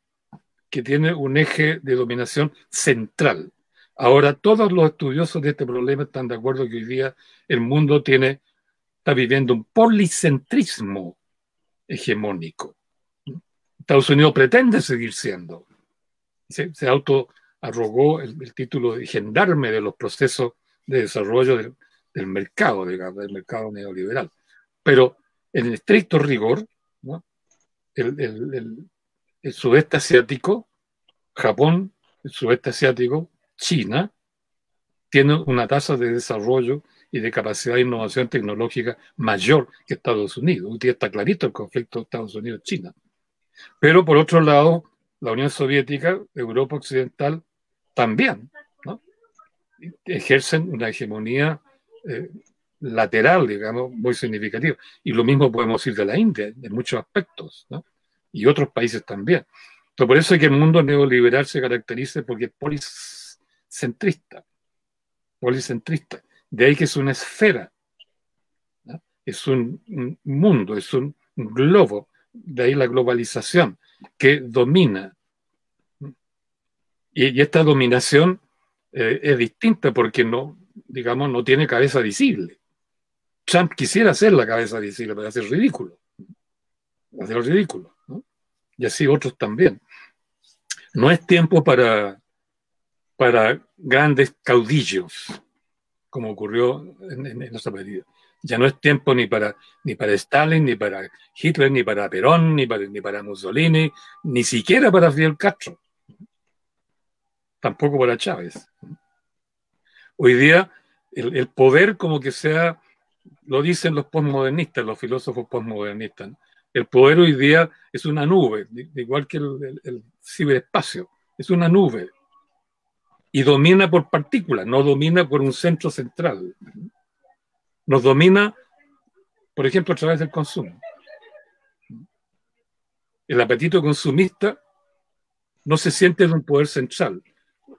que tiene un eje de dominación central. Ahora, todos los estudiosos de este problema están de acuerdo que hoy día el mundo está viviendo un policentrismo hegemónico. Estados Unidos pretende seguir siendo. Se autoarrogó el título de gendarme de los procesos de desarrollo del mercado, digamos, del mercado neoliberal. Pero en estricto rigor, ¿no? El sudeste asiático, Japón, el sudeste asiático, China, tiene una tasa de desarrollo y de capacidad de innovación tecnológica mayor que Estados Unidos. Hoy día está clarito el conflicto de Estados Unidos-China. Pero por otro lado, la Unión Soviética, Europa Occidental, también, ¿no? Ejercen una hegemonía lateral, digamos, muy significativa. Y lo mismo podemos decir de la India, en muchos aspectos, ¿no? Y otros países también. Pero por eso es que el mundo neoliberal se caracteriza porque es policentrista. De ahí que es una esfera, ¿no? Es un mundo, es un globo. De ahí la globalización que domina. Y esta dominación es distinta porque no, digamos, no tiene cabeza visible. Trump quisiera hacer la cabeza visible, pero hacer ridículo. Hacer ridículo, ¿no? Y así otros también. No es tiempo para grandes caudillos. como ocurrió en esa medida. Ya no es tiempo ni para Stalin, ni para Hitler, ni para Perón, ni para Mussolini, ni siquiera para Fidel Castro, tampoco para Chávez. Hoy día el poder como que sea, lo dicen los postmodernistas, los filósofos postmodernistas, ¿no? El poder hoy día es una nube, igual que el ciberespacio, es una nube. Y domina por partículas, no domina por un centro central. Nos domina, por ejemplo, a través del consumo. El apetito consumista no se siente en un poder central,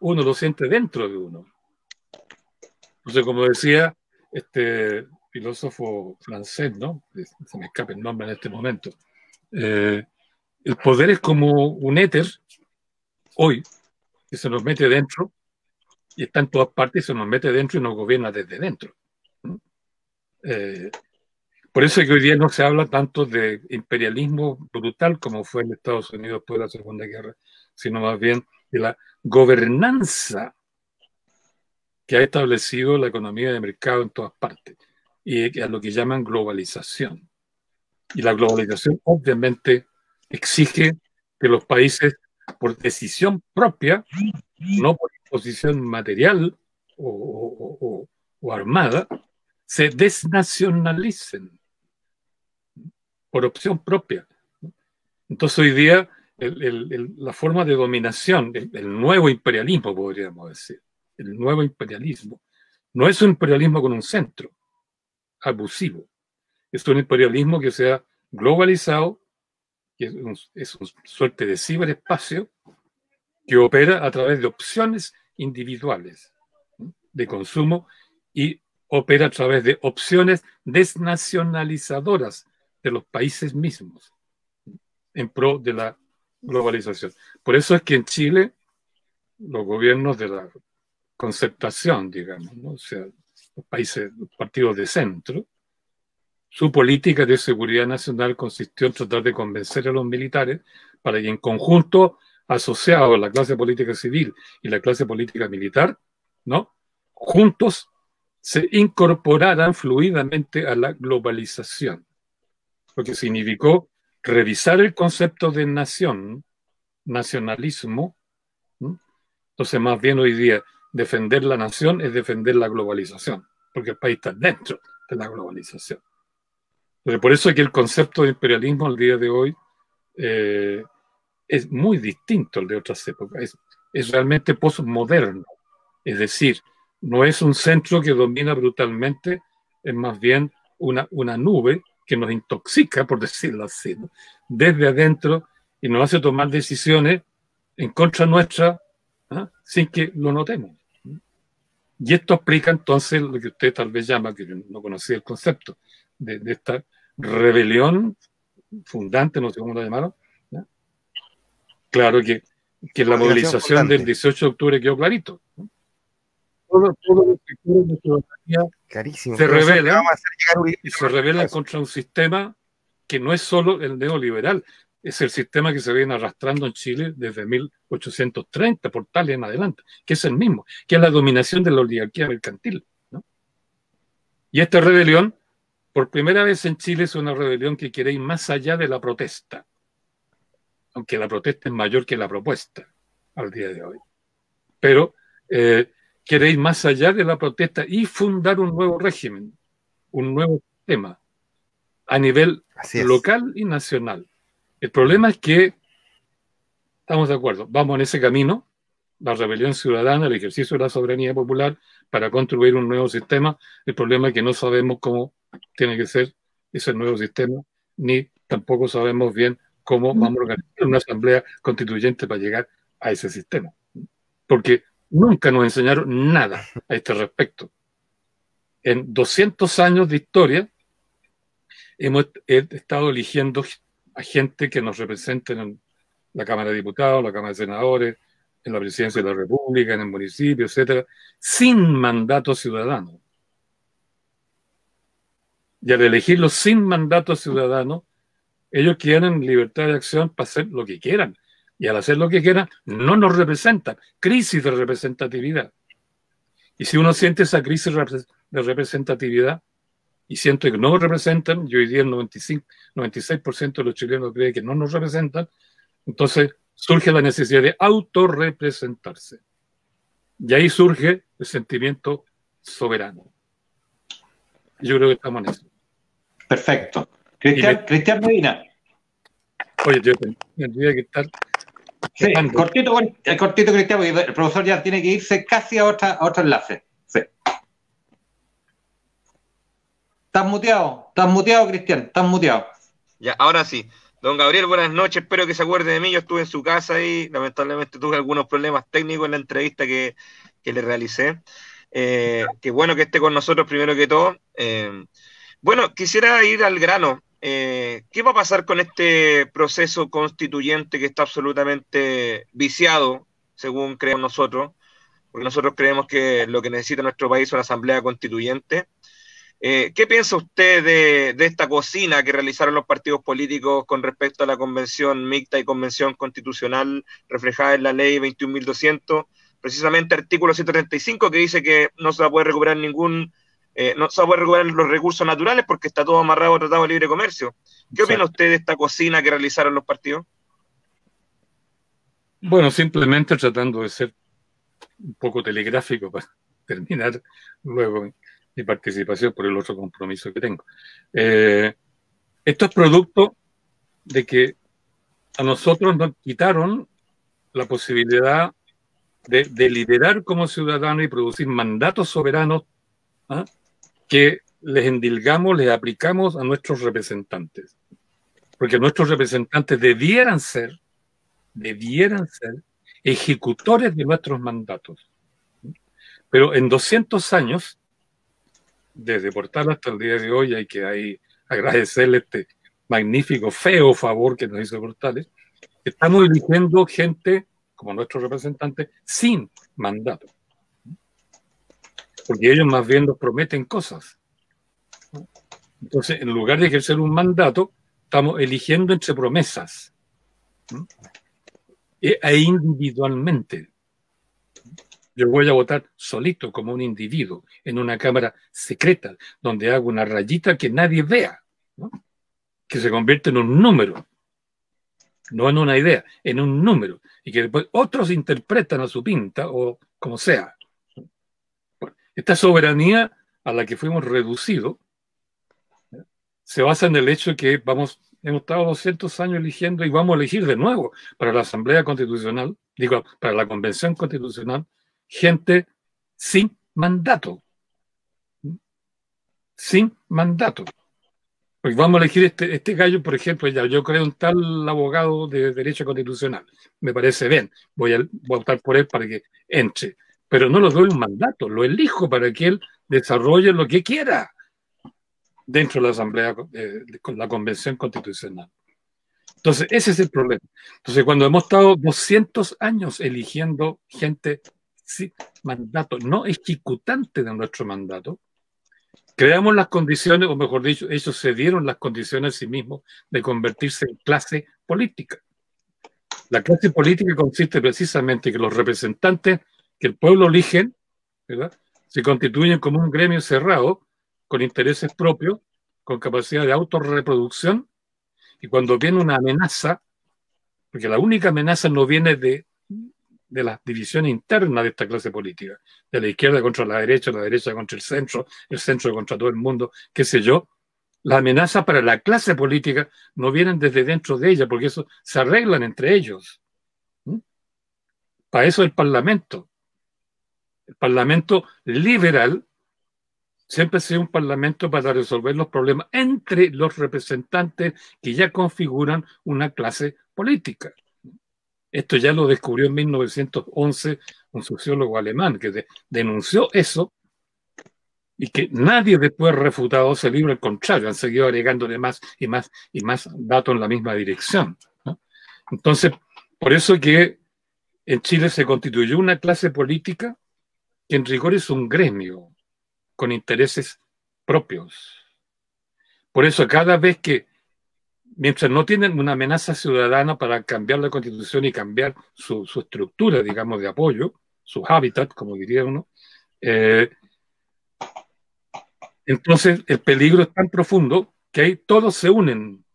uno lo siente dentro de uno. Entonces, como decía este filósofo francés, ¿no? Se me escapa el nombre en este momento, el poder es como un éter, hoy, que se nos mete dentro, y está en todas partes, se nos mete dentro y nos gobierna desde dentro. Por eso es que hoy día no se habla tanto de imperialismo brutal como fue en Estados Unidos después de la Segunda Guerra, sino más bien de la gobernanza que ha establecido la economía de mercado en todas partes, y a lo que llaman globalización. Y la globalización obviamente exige que los países, por decisión propia, no por imposición material o armada, se desnacionalicen por opción propia. Entonces hoy día la forma de dominación, el nuevo imperialismo, podríamos decir, el nuevo imperialismo, no es un imperialismo con un centro abusivo, es un imperialismo que se ha globalizado, que es una suerte de ciberespacio que opera a través de opciones individuales de consumo y opera a través de opciones desnacionalizadoras de los países mismos en pro de la globalización. Por eso es que en Chile los gobiernos de la concertación, digamos, ¿no? O sea, los países, los partidos de centro, su política de seguridad nacional consistió en tratar de convencer a los militares para que en conjunto, asociados a la clase política civil y la clase política militar, ¿no?, juntos se incorporaran fluidamente a la globalización, lo que significó revisar el concepto de nación, nacionalismo, ¿no? Entonces, más bien hoy día, defender la nación es defender la globalización, porque el país está dentro de la globalización. Entonces, por eso es que el concepto de imperialismo al día de hoy es muy distinto al de otras épocas, es realmente postmoderno, es decir, no es un centro que domina brutalmente, es más bien una nube que nos intoxica, por decirlo así, ¿no?, desde adentro, y nos hace tomar decisiones en contra nuestra, ¿eh?, sin que lo notemos. Y esto explica entonces lo que usted tal vez llama, que yo no conocía el concepto, de esta rebelión fundante, no sé cómo la llamaron, ¿no? Claro que la movilización del 18 de octubre quedó clarito, ¿no? Todos los sectores de ciudadanía se rebelan, y se rebelan contra un sistema que no es solo el neoliberal, es el sistema que se viene arrastrando en Chile desde 1830, por tal y en adelante, que es el mismo, que es la dominación de la oligarquía mercantil, ¿no? Y esta rebelión, por primera vez en Chile, es una rebelión que quiere ir más allá de la protesta, aunque la protesta es mayor que la propuesta al día de hoy. Pero quiere ir más allá de la protesta y fundar un nuevo régimen, un nuevo sistema a nivel local y nacional. El problema es que, estamos de acuerdo, vamos en ese camino, la rebelión ciudadana, el ejercicio de la soberanía popular para construir un nuevo sistema. El problema es que no sabemos cómo tiene que ser ese nuevo sistema, ni tampoco sabemos bien cómo vamos a organizar una asamblea constituyente para llegar a ese sistema. Porque nunca nos enseñaron nada a este respecto. En 200 años de historia hemos estado eligiendo a gente que nos representen en la Cámara de Diputados, la Cámara de Senadores, en la Presidencia de la República, en el municipio, etcétera, sin mandato ciudadano. Y al elegirlos sin mandato ciudadano, ellos quieren libertad de acción para hacer lo que quieran. Y al hacer lo que quieran, no nos representan. Crisis de representatividad. Y si uno siente esa crisis de representatividad y siente que no representan, y hoy día el 96% de los chilenos cree que no nos representan, entonces surge la necesidad de autorrepresentarse. Y ahí surge el sentimiento soberano. Yo creo que estamos en eso. Perfecto. Cristian Medina. Oye, yo tendría que estar... Sí, cortito, Cristian, porque el profesor ya tiene que irse casi a otro enlace. Sí. Estás muteado, Cristian, estás muteado. Ya, ahora sí. Don Gabriel, buenas noches, espero que se acuerde de mí. Yo estuve en su casa y lamentablemente tuve algunos problemas técnicos en la entrevista que le realicé. Qué bueno que esté con nosotros primero que todo. Bueno, quisiera ir al grano. ¿Qué va a pasar con este proceso constituyente que está absolutamente viciado, según creemos nosotros? Porque nosotros creemos que lo que necesita nuestro país es una asamblea constituyente. ¿Qué piensa usted de esta cocina que realizaron los partidos políticos con respecto a la convención mixta y convención constitucional reflejada en la ley 21.200? Precisamente artículo 135 que dice que no se va a poder recuperar no se va a poder recuperar los recursos naturales porque está todo amarrado a tratado de libre comercio. ¿Qué opina usted de esta cocina que realizaron los partidos? Bueno, simplemente tratando de ser un poco telegráfico para terminar luego mi participación por el otro compromiso que tengo. Esto es producto de que a nosotros nos quitaron la posibilidad de deliberar como ciudadanos y producir mandatos soberanos, ¿ah?, que les endilgamos, les aplicamos a nuestros representantes. Porque nuestros representantes debieran ser ejecutores de nuestros mandatos. Pero en 200 años, desde Portal hasta el día de hoy, hay que agradecerle este magnífico, feo favor que nos hizo Portales. Estamos eligiendo gente como nuestros representantes sin mandato. Porque ellos más bien nos prometen cosas. Entonces, en lugar de ejercer un mandato, estamos eligiendo entre promesas. E individualmente. Yo voy a votar solito como un individuo en una cámara secreta donde hago una rayita que nadie vea, ¿no?, que se convierte en un número, no en una idea, en un número, y que después otros interpretan a su pinta o como sea. Esta soberanía a la que fuimos reducidos se basa en el hecho de que hemos estado 200 años eligiendo y vamos a elegir de nuevo para la Asamblea Constitucional, para la Convención Constitucional, gente sin mandato. Sin mandato. Porque vamos a elegir este gallo, por ejemplo, yo creo un tal abogado de Derecho Constitucional. Me parece bien. Voy a votar por él para que entre. Pero no le doy un mandato, lo elijo para que él desarrolle lo que quiera dentro de la Asamblea, con la Convención Constitucional. Entonces, ese es el problema. Entonces, cuando hemos estado 200 años eligiendo gente sin mandato, no ejecutante de nuestro mandato, creamos las condiciones, o mejor dicho, ellos se dieron las condiciones a sí mismos de convertirse en clase política. La clase política consiste precisamente en que los representantes que el pueblo eligen, ¿verdad?, se constituyen como un gremio cerrado, con intereses propios, con capacidad de autorreproducción, y cuando viene una amenaza, porque la única amenaza no viene de las divisiones internas de esta clase política, de la izquierda contra la derecha contra el centro contra todo el mundo, qué sé yo, las amenazas para la clase política no vienen desde dentro de ella, porque eso se arreglan entre ellos. Para eso el Parlamento liberal siempre ha sido un parlamento para resolver los problemas entre los representantes que ya configuran una clase política. Esto ya lo descubrió en 1911 un sociólogo alemán que denunció eso y que nadie después ha refutado ese libro, al contrario, han seguido agregándole más y más y más datos en la misma dirección, ¿no? Entonces, por eso que en Chile se constituyó una clase política que en rigor es un gremio con intereses propios. Por eso cada vez que, mientras no tienen una amenaza ciudadana para cambiar la Constitución y cambiar su estructura, digamos, de apoyo, sus hábitats, como diría uno, Entonces, el peligro es tan profundo que ahí todos se unen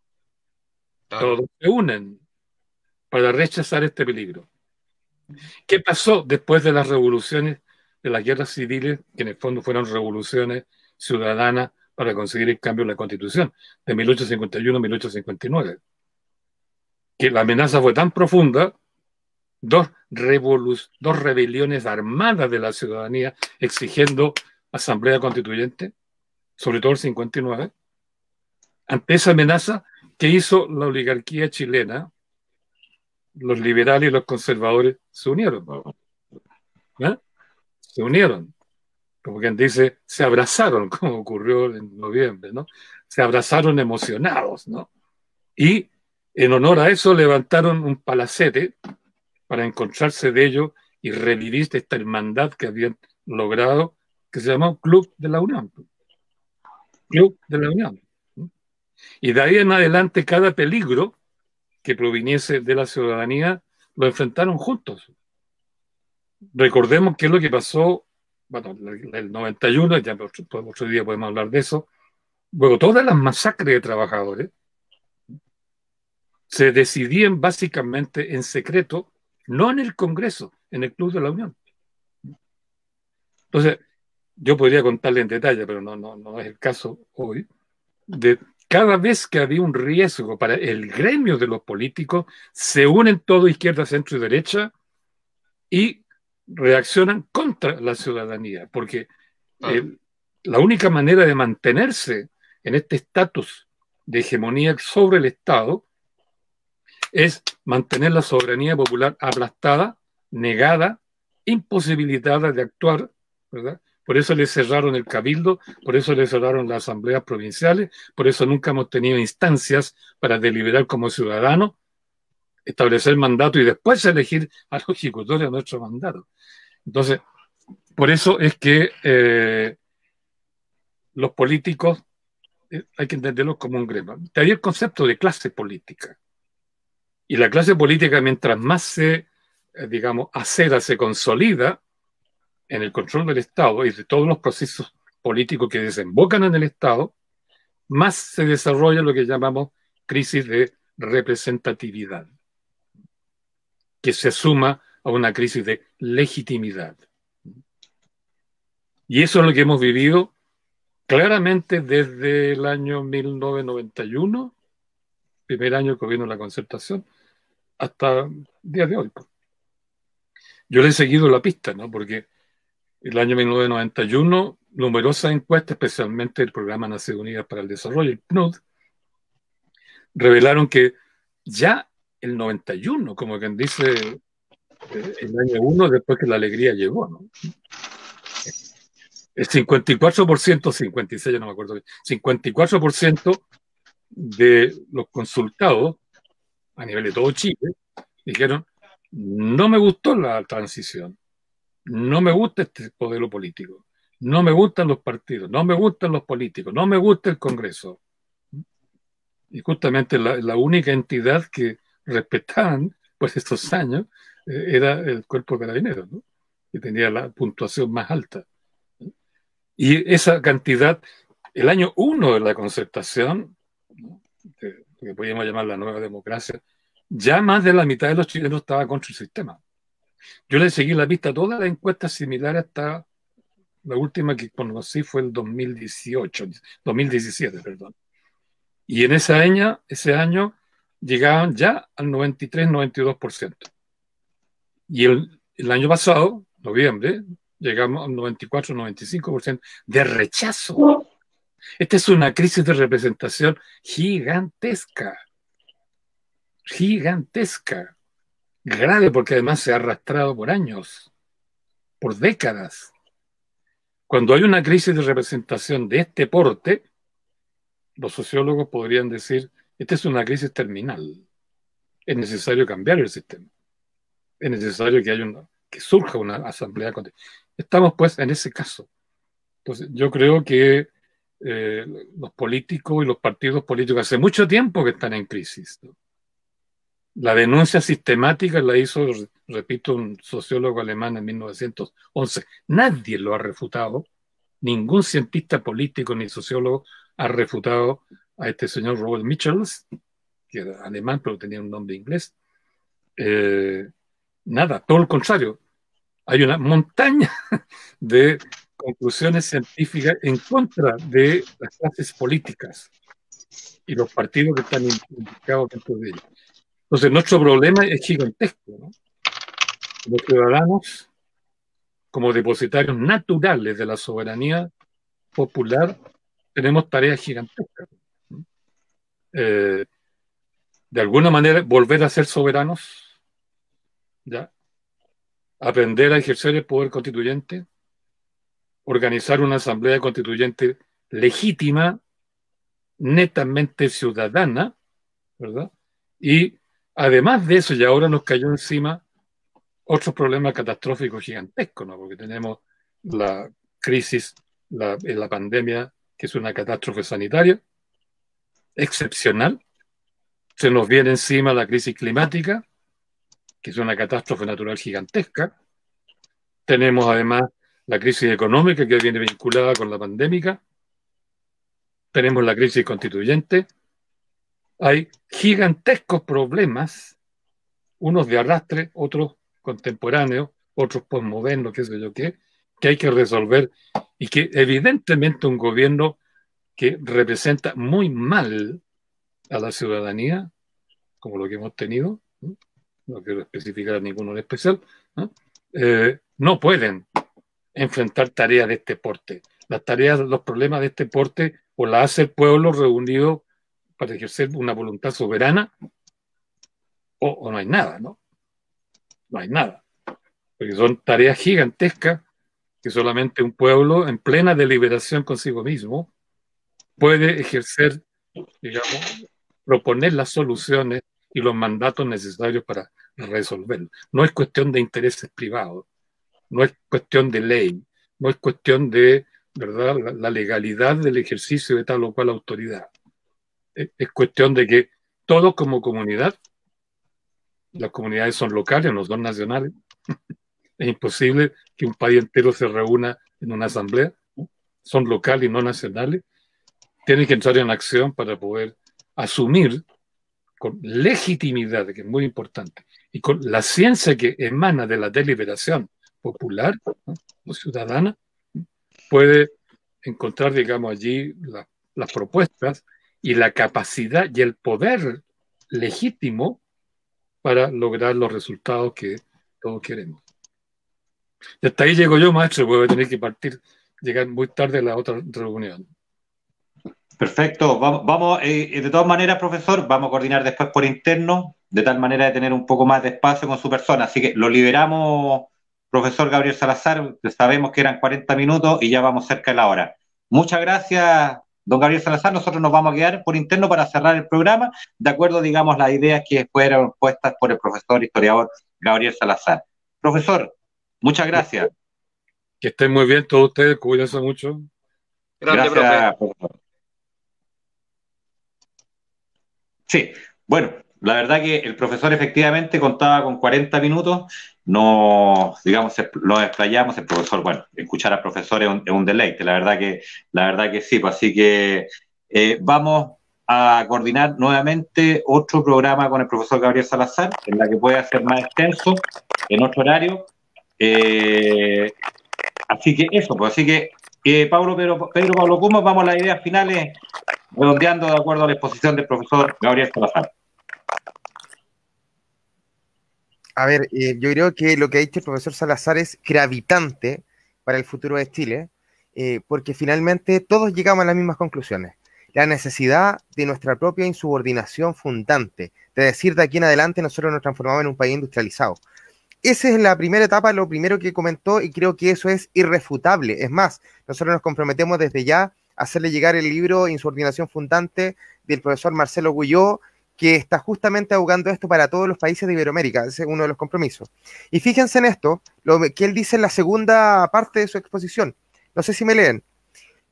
para rechazar este peligro. ¿Qué pasó después de las revoluciones, de las guerras civiles, que en el fondo fueron revoluciones ciudadanas para conseguir el cambio de la Constitución de 1851 a 1859? Que la amenaza fue tan profunda, dos rebeliones armadas de la ciudadanía exigiendo asamblea constituyente, sobre todo el 59. Ante esa amenaza, ¿qué hizo la oligarquía chilena? Los liberales y los conservadores se unieron. ¿Eh? Se unieron. Como quien dice, se abrazaron, como ocurrió en noviembre, ¿no? Se abrazaron emocionados, ¿no? Y en honor a eso levantaron un palacete para encontrarse de ellos y revivir esta hermandad que habían logrado, que se llamó Club de la Unión. Club de la Unión. Y de ahí en adelante cada peligro que proviniese de la ciudadanía lo enfrentaron juntos. Recordemos qué es lo que pasó, bueno, el 91, ya otro día podemos hablar de eso. Luego, todas las masacres de trabajadores se decidían básicamente en secreto, no en el Congreso, en el Club de la Unión. Entonces, yo podría contarle en detalle, pero no es el caso hoy, de cada vez que había un riesgo para el gremio de los políticos, se unen todo izquierda, centro y derecha y reaccionan contra la ciudadanía, porque la única manera de mantenerse en este estatus de hegemonía sobre el Estado es mantener la soberanía popular aplastada, negada, imposibilitada de actuar, ¿verdad? Por eso le cerraron el cabildo, por eso le cerraron las asambleas provinciales, por eso nunca hemos tenido instancias para deliberar como ciudadanos, establecer mandato y después elegir a los ejecutores de nuestro mandato. Entonces, por eso es que los políticos hay que entenderlos como un gremio. De ahí el concepto de clase política. Y la clase política, mientras más se, digamos, acera, se consolida en el control del Estado y de todos los procesos políticos que desembocan en el Estado, más se desarrolla lo que llamamos crisis de representatividad, que se suma a una crisis de legitimidad. Y eso es lo que hemos vivido claramente desde el año 1991, primer año del gobierno de la Concertación, hasta el día de hoy. Yo le he seguido la pista, ¿no? Porque el año 1991, numerosas encuestas, especialmente el Programa Naciones Unidas para el Desarrollo, el PNUD, revelaron que ya el 91, como quien dice, el año 1, después que la alegría llegó, ¿no? El 54%, 56%, ya no me acuerdo, 54% de los consultados a nivel de todo Chile dijeron: no me gustó la transición, no me gusta este modelo político, no me gustan los partidos, no me gustan los políticos, no me gusta el Congreso. Y justamente la única entidad que respetaban pues estos años era el Cuerpo de Carabineros, ¿no? Que tenía la puntuación más alta. Y esa cantidad, el año 1 de la Concertación, ¿no?, que podríamos llamar la nueva democracia, ya más de la mitad de los chilenos estaba contra el sistema. Yo le seguí la pista a todas las encuestas similares hasta la última que conocí fue el 2017, perdón. Y en ese año llegaban ya al 93-92%. Y el año pasado, noviembre, llegamos al 94-95% de rechazo. Esta es una crisis de representación gigantesca. Gigantesca. Grave porque además se ha arrastrado por años, por décadas. Cuando hay una crisis de representación de este porte, los sociólogos podrían decir: esta es una crisis terminal. Es necesario cambiar el sistema. Es necesario que surja una asamblea constituyente. Estamos pues en ese caso. Entonces yo creo que los políticos y los partidos políticos hace mucho tiempo que están en crisis, ¿no? La denuncia sistemática la hizo, repito, un sociólogo alemán en 1911. Nadie lo ha refutado. Ningún cientista político ni sociólogo ha refutado a este señor Robert Michels, que era alemán pero tenía un nombre inglés. Nada, todo lo contrario. Hay una montaña de conclusiones científicas en contra de las clases políticas y los partidos que están implicados dentro de ellas. Entonces, nuestro problema es gigantesco, ¿no? Los ciudadanos, como depositarios naturales de la soberanía popular, tenemos tareas gigantescas. De alguna manera, volver a ser soberanos, ¿ya? Aprender a ejercer el poder constituyente, organizar una asamblea constituyente legítima, netamente ciudadana, ¿verdad? Y además de eso, y ahora nos cayó encima otro problema catastrófico gigantesco, ¿no? Porque tenemos la crisis, la pandemia, que es una catástrofe sanitaria excepcional. Se nos viene encima la crisis climática, que es una catástrofe natural gigantesca. Tenemos además la crisis económica que viene vinculada con la pandémica. Tenemos la crisis constituyente. Hay gigantescos problemas, unos de arrastre, otros contemporáneos, otros postmodernos, qué sé yo qué, que hay que resolver y que evidentemente un gobierno que representa muy mal a la ciudadanía, como lo que hemos tenido, no quiero especificar a ninguno en especial, no pueden enfrentar tareas de este porte. Las tareas, los problemas de este porte, o las hace el pueblo reunido para ejercer una voluntad soberana, o no hay nada, ¿no? No hay nada. Porque son tareas gigantescas que solamente un pueblo en plena deliberación consigo mismo puede ejercer, digamos, proponer las soluciones y los mandatos necesarios para resolverlo. No es cuestión de intereses privados, no es cuestión de ley, no es cuestión de, ¿verdad?, la legalidad del ejercicio de tal o cual autoridad. Es cuestión de que todos como comunidad, las comunidades son locales, no son nacionales, es imposible que un país entero se reúna en una asamblea, ¿no? Son locales y no nacionales, tienen que entrar en acción para poder asumir con legitimidad, que es muy importante, y con la ciencia que emana de la deliberación popular, ¿no?, o ciudadana, puede encontrar, digamos, allí las propuestas y la capacidad y el poder legítimo para lograr los resultados que todos queremos. Y hasta ahí llego yo, maestro, voy a tener que partir, llegar muy tarde a la otra reunión. Perfecto, vamos de todas maneras, profesor, vamos a coordinar después por interno, de tal manera de tener un poco más de espacio con su persona. Así que lo liberamos, profesor Gabriel Salazar, sabemos que eran 40 minutos y ya vamos cerca de la hora. Muchas gracias, don Gabriel Salazar. Nosotros nos vamos a quedar por interno para cerrar el programa, de acuerdo, digamos, las ideas que fueron puestas por el profesor historiador Gabriel Salazar. Profesor, muchas gracias. Que estén muy bien todos ustedes, cuídense mucho. Gracias, profesor. Sí, bueno, la verdad que el profesor efectivamente contaba con 40 minutos, no, digamos, lo explayamos, el profesor, bueno, escuchar al profesor es un deleite, la verdad que sí, pues así que vamos a coordinar nuevamente otro programa con el profesor Gabriel Salazar, en la que puede ser más extenso, en otro horario, así que eso, pues así que Pedro Pablo Cumas, vamos a las ideas finales, redondeando de acuerdo a la exposición del profesor Gabriel Salazar. A ver, yo creo que lo que ha dicho el profesor Salazar es gravitante para el futuro de Chile, porque finalmente todos llegamos a las mismas conclusiones. La necesidad de nuestra propia insubordinación fundante, de decir de aquí en adelante nosotros nos transformamos en un país industrializado. Esa es la primera etapa, lo primero que comentó, y creo que eso es irrefutable. Es más, nosotros nos comprometemos desde ya a hacerle llegar el libro Insubordinación Fundante del profesor Marcelo Guyó, que está justamente abogando esto para todos los países de Iberoamérica. Ese es uno de los compromisos. Y fíjense en esto, lo que él dice en la segunda parte de su exposición. No sé si me leen.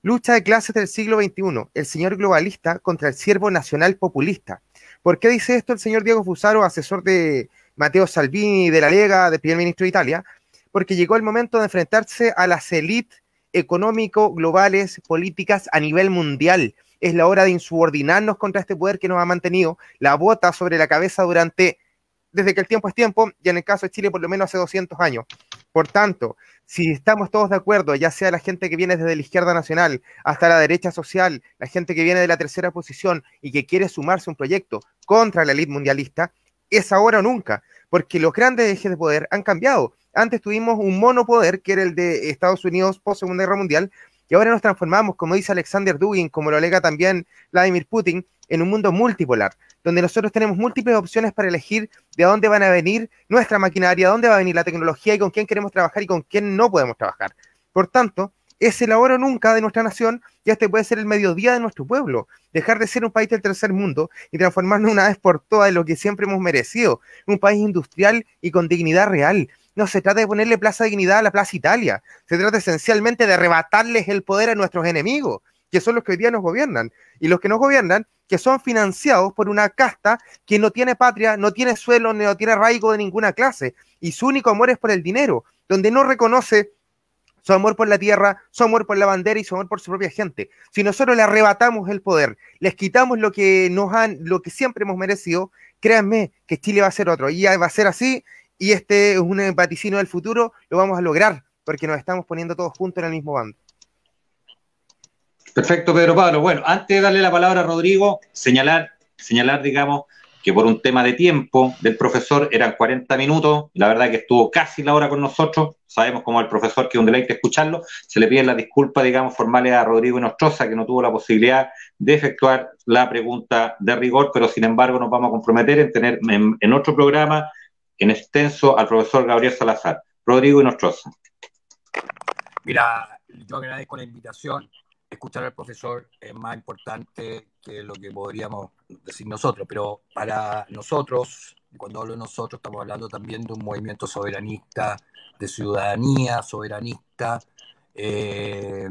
Lucha de clases del siglo XXI, el señor globalista contra el siervo nacional populista. ¿Por qué dice esto el señor Diego Fusaro, asesor de Matteo Salvini de la Lega, del primer ministro de Italia? Porque llegó el momento de enfrentarse a las élites económico, globales, políticas a nivel mundial. Es la hora de insubordinarnos contra este poder que nos ha mantenido la bota sobre la cabeza desde que el tiempo es tiempo, y en el caso de Chile por lo menos hace 200 años. Por tanto, si estamos todos de acuerdo, ya sea la gente que viene desde la izquierda nacional hasta la derecha social, la gente que viene de la tercera posición y que quiere sumarse a un proyecto contra la élite mundialista, es ahora o nunca, porque los grandes ejes de poder han cambiado. Antes tuvimos un monopoder, que era el de Estados Unidos post Segunda Guerra Mundial, y ahora nos transformamos, como dice Alexander Dugin, como lo alega también Vladimir Putin, en un mundo multipolar, donde nosotros tenemos múltiples opciones para elegir de dónde van a venir nuestra maquinaria, dónde va a venir la tecnología y con quién queremos trabajar y con quién no podemos trabajar. Por tanto, es el ahora o nunca de nuestra nación, y este puede ser el mediodía de nuestro pueblo, dejar de ser un país del tercer mundo y transformarnos una vez por todas en lo que siempre hemos merecido, un país industrial y con dignidad real. No se trata de ponerle Plaza Dignidad a la Plaza Italia, se trata esencialmente de arrebatarles el poder a nuestros enemigos, que son los que hoy día nos gobiernan, y los que nos gobiernan, que son financiados por una casta que no tiene patria, no tiene suelo, no tiene arraigo de ninguna clase, y su único amor es por el dinero, donde no reconoce su amor por la tierra, su amor por la bandera y su amor por su propia gente. Si nosotros le arrebatamos el poder, les quitamos lo que lo que siempre hemos merecido, créanme que Chile va a ser otro, y ya va a ser así, y este es un vaticino del futuro, lo vamos a lograr, porque nos estamos poniendo todos juntos en el mismo bando. Perfecto, Pedro Pablo. Bueno, antes de darle la palabra a Rodrigo, señalar, digamos, que por un tema de tiempo del profesor eran 40 minutos, la verdad que estuvo casi la hora con nosotros, sabemos como el profesor que es un deleite escucharlo, se le piden las disculpas, digamos, formales a Rodrigo Inostroza, que no tuvo la posibilidad de efectuar la pregunta de rigor, pero sin embargo nos vamos a comprometer en tener en otro programa, en extenso, al profesor Gabriel Salazar. Rodrigo Inostroza. Mira, yo agradezco la invitación. Escuchar al profesor es más importante que lo que podríamos decir nosotros, pero para nosotros, cuando hablo de nosotros, estamos hablando también de un movimiento soberanista, de ciudadanía soberanista, de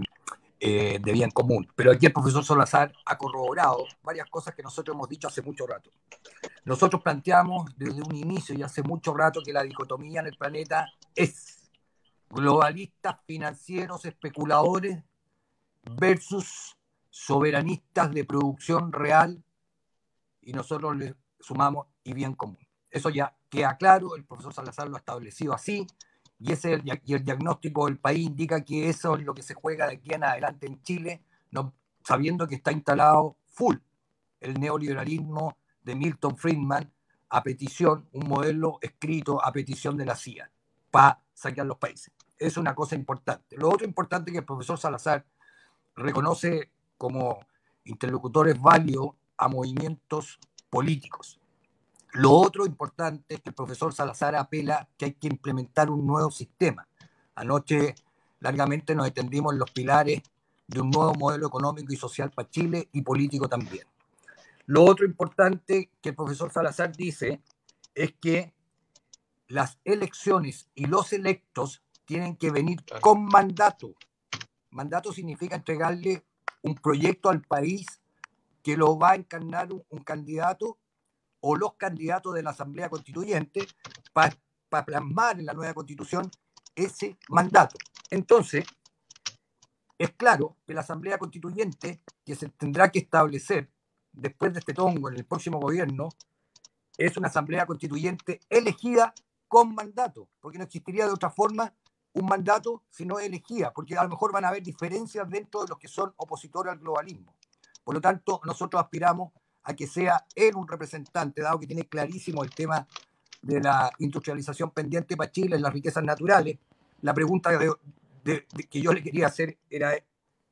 bien común. Pero aquí el profesor Salazar ha corroborado varias cosas que nosotros hemos dicho hace mucho rato. Nosotros planteamos desde un inicio y hace mucho rato que la dicotomía en el planeta es globalistas, financieros, especuladores, versus soberanistas de producción real, y nosotros le sumamos y bien común. Eso ya queda claro, el profesor Salazar lo ha establecido así, y el diagnóstico del país indica que eso es lo que se juega de aquí en adelante en Chile, no, sabiendo que está instalado full el neoliberalismo de Milton Friedman a petición, un modelo escrito a petición de la CIA para saquear los países. Es una cosa importante. Lo otro importante es que el profesor Salazar reconoce como interlocutores válidos a movimientos políticos. Lo otro importante es que el profesor Salazar apela que hay que implementar un nuevo sistema. Anoche largamente nos extendimos en los pilares de un nuevo modelo económico y social para Chile y político también. Lo otro importante que el profesor Salazar dice es que las elecciones y los electos tienen que venir con mandato. Mandato significa entregarle un proyecto al país que lo va a encarnar un candidato o los candidatos de la Asamblea Constituyente para plasmar en la nueva Constitución ese mandato. Entonces, es claro que la Asamblea Constituyente, que se tendrá que establecer después de este tongo en el próximo gobierno, es una Asamblea Constituyente elegida con mandato, porque no existiría de otra forma un mandato si no elegía, porque a lo mejor van a haber diferencias dentro de los que son opositores al globalismo. Por lo tanto, nosotros aspiramos a que sea él un representante, dado que tiene clarísimo el tema de la industrialización pendiente para Chile, las riquezas naturales. La pregunta que yo le quería hacer era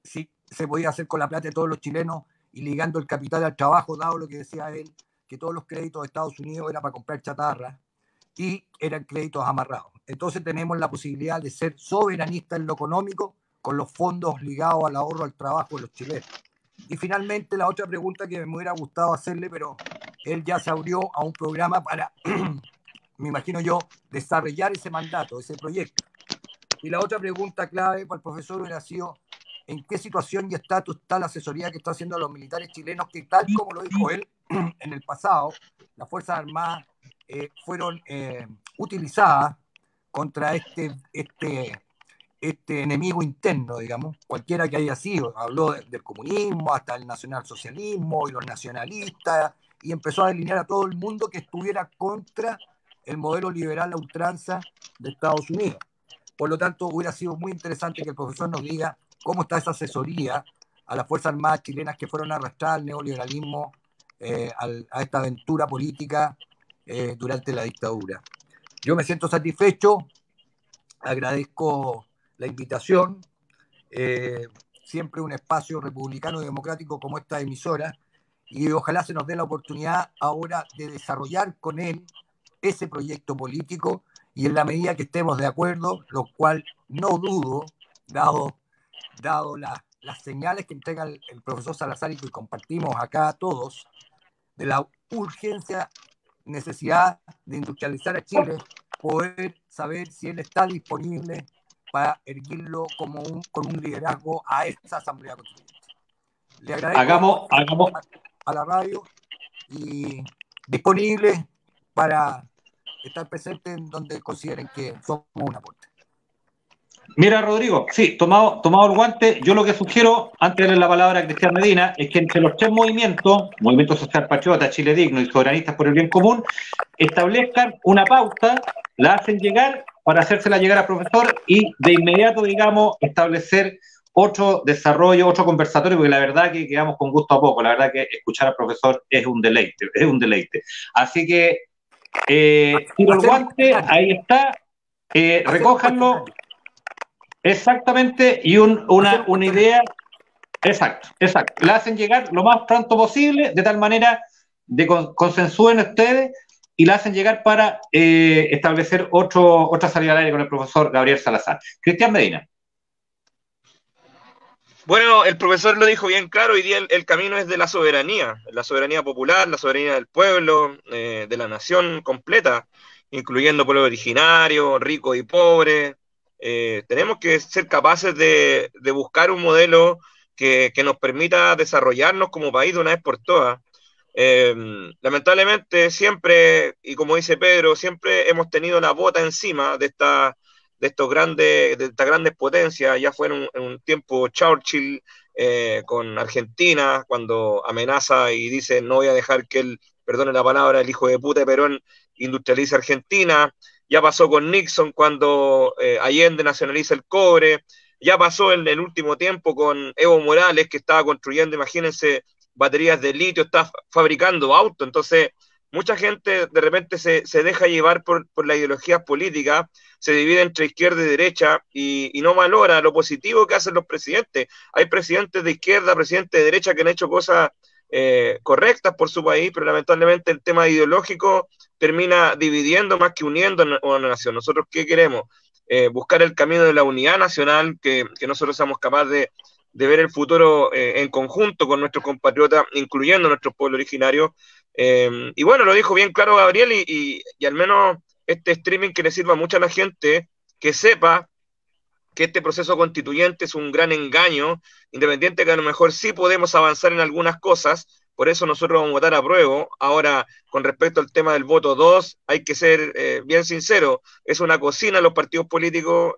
si se podía hacer con la plata de todos los chilenos y ligando el capital al trabajo, dado lo que decía él, que todos los créditos de Estados Unidos eran para comprar chatarra y eran créditos amarrados. Entonces tenemos la posibilidad de ser soberanistas en lo económico con los fondos ligados al ahorro, al trabajo de los chilenos. Y finalmente la otra pregunta que me hubiera gustado hacerle, pero él ya se abrió a un programa para, me imagino yo, desarrollar ese mandato, ese proyecto. Y la otra pregunta clave para el profesor hubiera sido ¿en qué situación y estatus está la asesoría que está haciendo a los militares chilenos que, tal como lo dijo él, en el pasado las Fuerzas Armadas fueron utilizadas contra este enemigo interno, digamos, cualquiera que haya sido. Habló del comunismo hasta el nacionalsocialismo y los nacionalistas, y empezó a delinear a todo el mundo que estuviera contra el modelo liberal a ultranza de Estados Unidos. Por lo tanto, hubiera sido muy interesante que el profesor nos diga cómo está esa asesoría a las Fuerzas Armadas chilenas que fueron arrastradas al neoliberalismo, a esta aventura política durante la dictadura. Yo me siento satisfecho, agradezco la invitación, siempre un espacio republicano y democrático como esta emisora, y ojalá se nos dé la oportunidad ahora de desarrollar con él ese proyecto político, y en la medida que estemos de acuerdo, lo cual no dudo, dado las señales que entrega el profesor Salazar y que compartimos acá todos, de la urgencia, necesidad de industrializar a Chile, poder saber si él está disponible para erguirlo con un liderazgo a esta Asamblea Constituyente. Le agradezco a la radio y disponible para estar presente en donde consideren que somos un aporte. Mira, Rodrigo, sí, tomado el guante, yo lo que sugiero, antes de darle la palabra a Cristian Medina, es que entre los tres movimientos, Movimiento Social Patriota, Chile Digno y Soberanistas por el Bien Común, establezcan una pauta, la hacen llegar para hacérsela llegar al profesor y de inmediato, digamos, establecer otro desarrollo, otro conversatorio, porque la verdad que quedamos con gusto a poco, la verdad que escuchar al profesor es un deleite. Así que, tiro el guante, ahí está, recójanlo. Exactamente, y una idea, exacto, la hacen llegar lo más pronto posible, de tal manera de consensúen ustedes y la hacen llegar para establecer otra salida al aire con el profesor Gabriel Salazar. Cristian Medina. Bueno, el profesor lo dijo bien claro, hoy día el camino es de la soberanía popular, la soberanía del pueblo, de la nación completa, incluyendo pueblo originario, rico y pobre. Tenemos que ser capaces de buscar un modelo que nos permita desarrollarnos como país de una vez por todas. Lamentablemente siempre, y como dice Pedro, siempre hemos tenido la bota encima de estas grandes potencias. Ya fue en un tiempo Churchill con Argentina, cuando amenaza y dice no voy a dejar que él, perdone la palabra, el hijo de puta de Perón industrialice Argentina. Ya pasó con Nixon cuando Allende nacionaliza el cobre. Ya pasó en el último tiempo con Evo Morales, que estaba construyendo, imagínense, baterías de litio, está fabricando autos. Entonces, mucha gente de repente se deja llevar por las ideologías políticas, se divide entre izquierda y derecha y no valora lo positivo que hacen los presidentes. Hay presidentes de izquierda, presidentes de derecha que han hecho cosas correctas por su país, pero lamentablemente el tema ideológico termina dividiendo más que uniendo a una nación. ¿Nosotros qué queremos? Buscar el camino de la unidad nacional, que nosotros seamos capaces de ver el futuro en conjunto con nuestros compatriotas, incluyendo nuestros pueblos originarios. Y bueno, lo dijo bien claro Gabriel, y al menos este streaming que le sirva mucho a la gente, que sepa que este proceso constituyente es un gran engaño, independiente que a lo mejor sí podemos avanzar en algunas cosas. Por eso nosotros vamos a votar a prueba. Ahora, con respecto al tema del voto 2, hay que ser bien sincero, es una cocina los partidos políticos.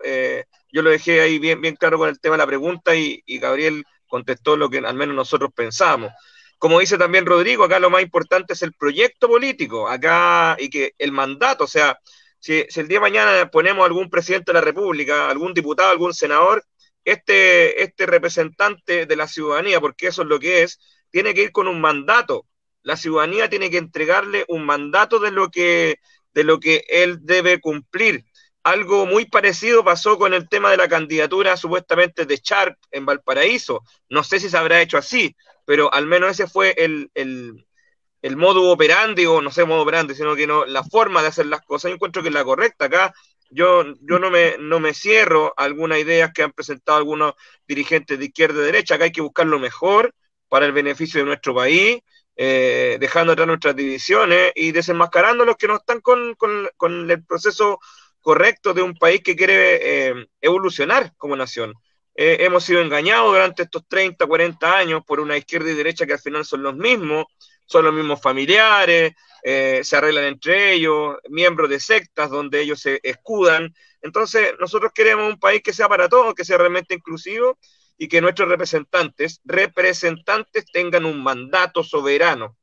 Yo lo dejé ahí bien claro con el tema de la pregunta, y Gabriel contestó lo que al menos nosotros pensamos. Como dice también Rodrigo, acá lo más importante es el proyecto político, acá, y que el mandato, o sea, si el día de mañana ponemos algún presidente de la República, algún diputado, algún senador, este representante de la ciudadanía, porque eso es lo que es, tiene que ir con un mandato. La ciudadanía tiene que entregarle un mandato de lo que él debe cumplir. Algo muy parecido pasó con el tema de la candidatura supuestamente de Sharp en Valparaíso. No sé si se habrá hecho así, pero al menos ese fue el modo operandi, o no sé, modo operandi, sino que no, la forma de hacer las cosas. Yo encuentro que es la correcta. Acá yo no me cierro a algunas ideas que han presentado algunos dirigentes de izquierda y derecha. Acá hay que buscar lo mejor para el beneficio de nuestro país, dejando atrás nuestras divisiones y desenmascarando a los que no están con el proceso correcto de un país que quiere evolucionar como nación. hemos sido engañados durante estos 30, 40 años por una izquierda y derecha que al final son los mismos familiares, se arreglan entre ellos, miembros de sectas donde ellos se escudan. Entonces, nosotros queremos un país que sea para todos, que sea realmente inclusivo y que nuestros representantes tengan un mandato soberano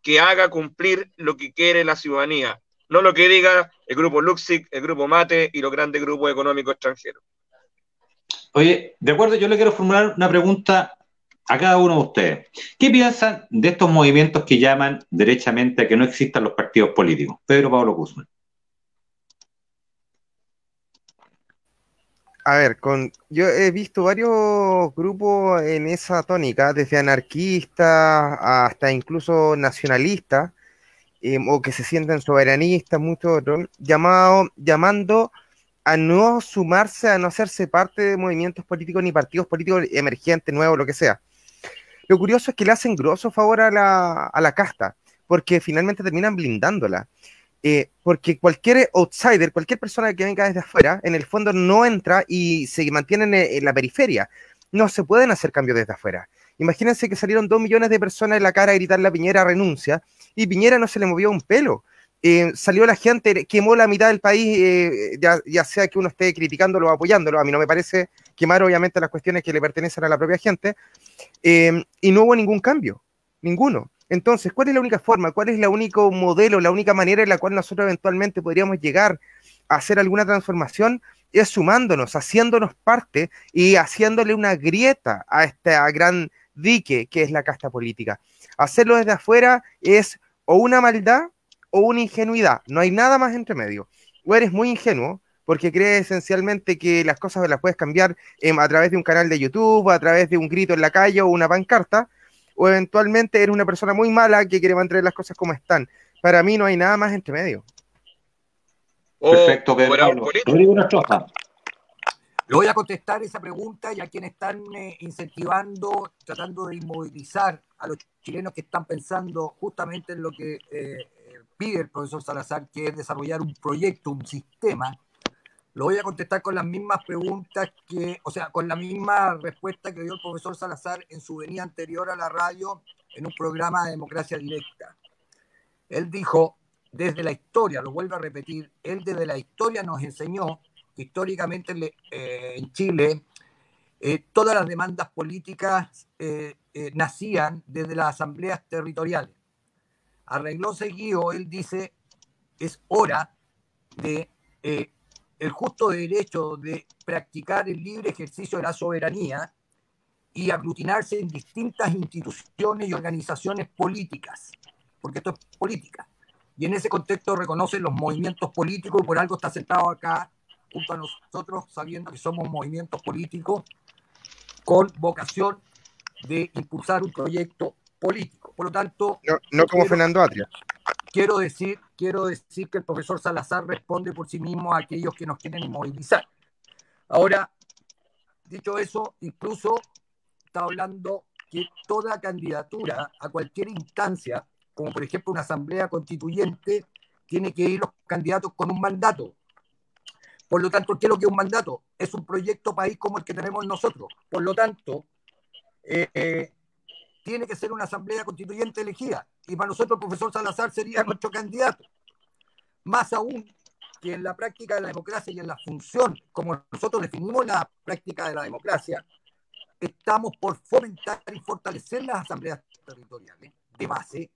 que haga cumplir lo que quiere la ciudadanía, no lo que diga el grupo Luxic, el grupo Mate y los grandes grupos económicos extranjeros. Oye, de acuerdo, yo le quiero formular una pregunta a cada uno de ustedes. ¿Qué piensan de estos movimientos que llaman derechamente a que no existan los partidos políticos? Pedro Pablo Guzmán. A ver, yo he visto varios grupos en esa tónica, desde anarquistas hasta incluso nacionalistas, o que se sienten soberanistas, muchos otros, llamando a no sumarse, a no hacerse parte de movimientos políticos ni partidos políticos emergentes, nuevos, lo que sea. Lo curioso es que le hacen grosso favor a la casta, porque finalmente terminan blindándola. Porque cualquier outsider, cualquier persona que venga desde afuera, en el fondo no entra y se mantiene en la periferia. No se pueden hacer cambios desde afuera. Imagínense que salieron 2 millones de personas en la cara a gritarle a Piñera renuncia, y Piñera no se le movió un pelo. Salió la gente, quemó la mitad del país, ya sea que uno esté criticándolo o apoyándolo. A mí no me parece quemar obviamente las cuestiones que le pertenecen a la propia gente, y no hubo ningún cambio, ninguno. Entonces, ¿cuál es la única forma? ¿Cuál es el único modelo, la única manera en la cual nosotros eventualmente podríamos llegar a hacer alguna transformación? Es sumándonos, haciéndonos parte y haciéndole una grieta a este gran dique que es la casta política. Hacerlo desde afuera es o una maldad o una ingenuidad. No hay nada más entre medio. O eres muy ingenuo porque crees esencialmente que las cosas las puedes cambiar a través de un canal de YouTube, a través de un grito en la calle o una pancarta, o eventualmente eres una persona muy mala que quiere mantener las cosas como están. Para mí no hay nada más entre medio. Perfecto, Pedro. Rodrigo Nostroza. Le voy a contestar esa pregunta y a quienes están incentivando, tratando de inmovilizar a los chilenos que están pensando justamente en lo que pide el profesor Salazar, que es desarrollar un proyecto, un sistema. Lo voy a contestar con las mismas preguntas con la misma respuesta que dio el profesor Salazar en su venida anterior a la radio en un programa de Democracia Directa. Él dijo, desde la historia, lo vuelvo a repetir, él desde la historia nos enseñó que históricamente en Chile todas las demandas políticas nacían desde las asambleas territoriales. A renglón seguido, él dice, es hora de el justo derecho de practicar el libre ejercicio de la soberanía y aglutinarse en distintas instituciones y organizaciones políticas, porque esto es política. Y en ese contexto reconocen los movimientos políticos, y por algo está sentado acá junto a nosotros, sabiendo que somos movimientos políticos con vocación de impulsar un proyecto político. Por lo tanto... No como Fernando Atria. Quiero decir que el profesor Salazar responde por sí mismo a aquellos que nos quieren inmovilizar. Ahora, dicho eso, incluso está hablando que toda candidatura a cualquier instancia, como por ejemplo una asamblea constituyente, tiene que ir los candidatos con un mandato. Por lo tanto, ¿qué es lo que es un mandato? Es un proyecto país como el que tenemos nosotros. Por lo tanto, tiene que ser una asamblea constituyente elegida. Y para nosotros el profesor Salazar sería nuestro candidato. Más aún que en la práctica de la democracia y en la función, como nosotros definimos la práctica de la democracia, estamos por fomentar y fortalecer las asambleas territoriales de base,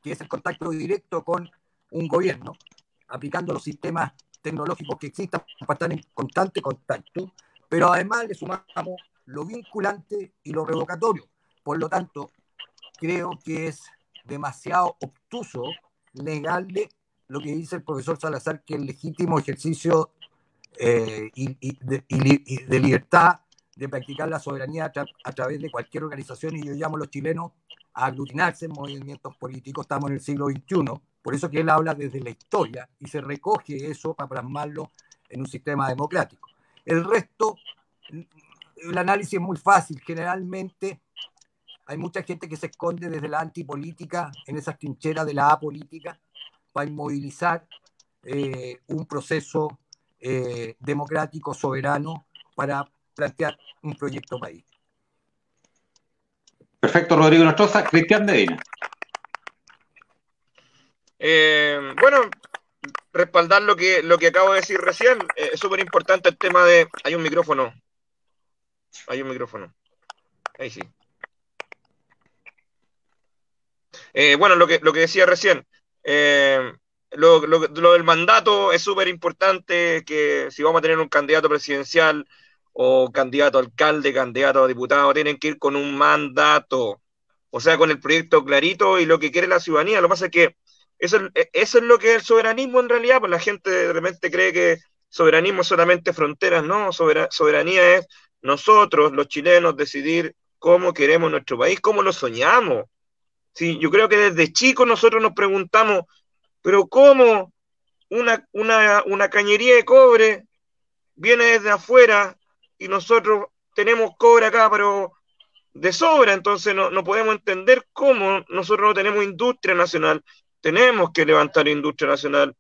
que es el contacto directo con un gobierno, aplicando los sistemas tecnológicos que existan para estar en constante contacto, pero además le sumamos lo vinculante y lo revocatorio. Por lo tanto, creo que es demasiado obtuso negarle lo que dice el profesor Salazar, que el legítimo ejercicio de libertad de practicar la soberanía a través de cualquier organización, y yo llamo a los chilenos a aglutinarse en movimientos políticos. Estamos en el siglo XXI, por eso que él habla desde la historia y se recoge eso para plasmarlo en un sistema democrático. El resto, el análisis es muy fácil. Generalmente hay mucha gente que se esconde desde la antipolítica, en esas trincheras de la apolítica, para inmovilizar un proceso democrático, soberano, para plantear un proyecto país. Perfecto, Rodrigo Nostroza. Cristian Medina. Bueno, respaldar lo que acabo de decir recién. Es súper importante el tema de... Hay un micrófono. Ahí sí. Bueno, lo que decía recién. Lo del mandato es súper importante, que si vamos a tener un candidato presidencial o candidato a alcalde, candidato a diputado, tienen que ir con un mandato, o sea, con el proyecto clarito y lo que quiere la ciudadanía. Lo que pasa es que eso es lo que es el soberanismo en realidad, pues la gente de repente cree que soberanismo es solamente fronteras, no, soberanía es nosotros, los chilenos, decidir cómo queremos nuestro país, cómo lo soñamos. Sí, yo creo que desde chicos nosotros nos preguntamos, pero ¿cómo una cañería de cobre viene desde afuera y nosotros tenemos cobre acá, pero de sobra? Entonces no podemos entender cómo nosotros no tenemos industria nacional. Tenemos que levantar industria nacional.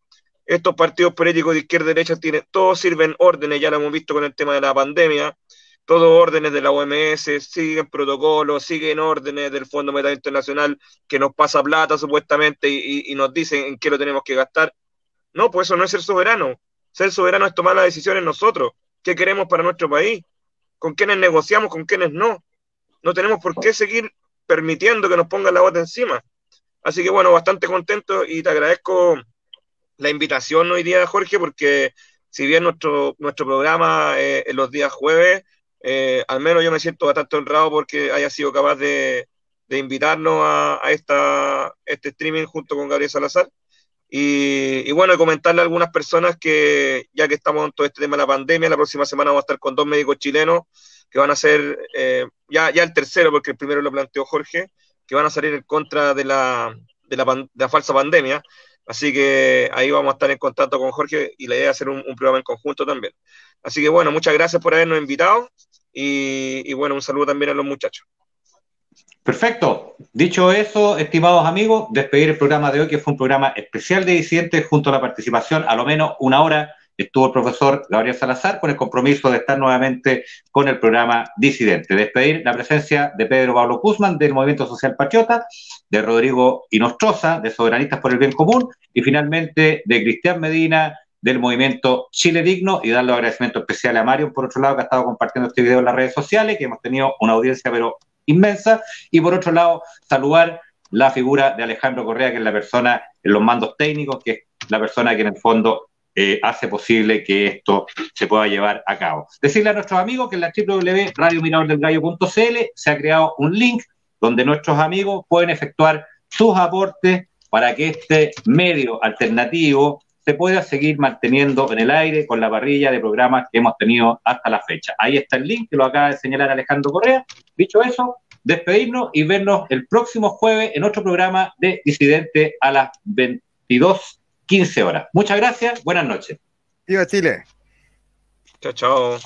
Estos partidos políticos de izquierda y derecha todos sirven órdenes, ya lo hemos visto con el tema de la pandemia, todos órdenes de la OMS, siguen protocolos, siguen órdenes del Fondo Monetario Internacional que nos pasa plata supuestamente y nos dicen en qué lo tenemos que gastar. No, pues eso no es ser soberano. Ser soberano es tomar las decisiones nosotros. ¿Qué queremos para nuestro país? ¿Con quiénes negociamos? ¿Con quiénes no? No tenemos por qué seguir permitiendo que nos pongan la bota encima. Así que bueno, bastante contento y te agradezco la invitación hoy día, Jorge, porque si bien nuestro programa en los días jueves, al menos yo me siento bastante honrado porque haya sido capaz de invitarnos a este streaming junto con Gabriel Salazar. Y bueno, comentarle a algunas personas que ya que estamos en todo este tema de la pandemia, la próxima semana vamos a estar con 2 médicos chilenos que van a ser, ya el tercero, porque el primero lo planteó Jorge, que van a salir en contra de la falsa pandemia. Así que ahí vamos a estar en contacto con Jorge y la idea es hacer un programa en conjunto también. Así que bueno, muchas gracias por habernos invitado y bueno, un saludo también a los muchachos. Perfecto. Dicho eso, estimados amigos, despedir el programa de hoy, que fue un programa especial de Disidentes, junto a la participación, a lo menos una hora, estuvo el profesor Gabriel Salazar, con el compromiso de estar nuevamente con el programa Disidente. Despedir la presencia de Pedro Pablo Guzmán, del Movimiento Social Patriota, de Rodrigo Inostroza, de Soberanistas por el Bien Común, y finalmente de Cristian Medina, del Movimiento Chile Digno, y darle un agradecimiento especial a Mario, por otro lado, que ha estado compartiendo este video en las redes sociales, que hemos tenido una audiencia pero inmensa, y por otro lado, saludar la figura de Alejandro Correa, que es la persona en los mandos técnicos, que es la persona que en el fondo hace posible que esto se pueda llevar a cabo. Decirle a nuestros amigos que en la www.radiomiradordelgallo.cl se ha creado un link donde nuestros amigos pueden efectuar sus aportes para que este medio alternativo se pueda seguir manteniendo en el aire con la parrilla de programas que hemos tenido hasta la fecha. Ahí está el link que lo acaba de señalar Alejandro Correa. Dicho eso, despedirnos y vernos el próximo jueves en otro programa de Disidente a las 22:15 horas. Muchas gracias, buenas noches. ¡Viva Chile! Chao, chao.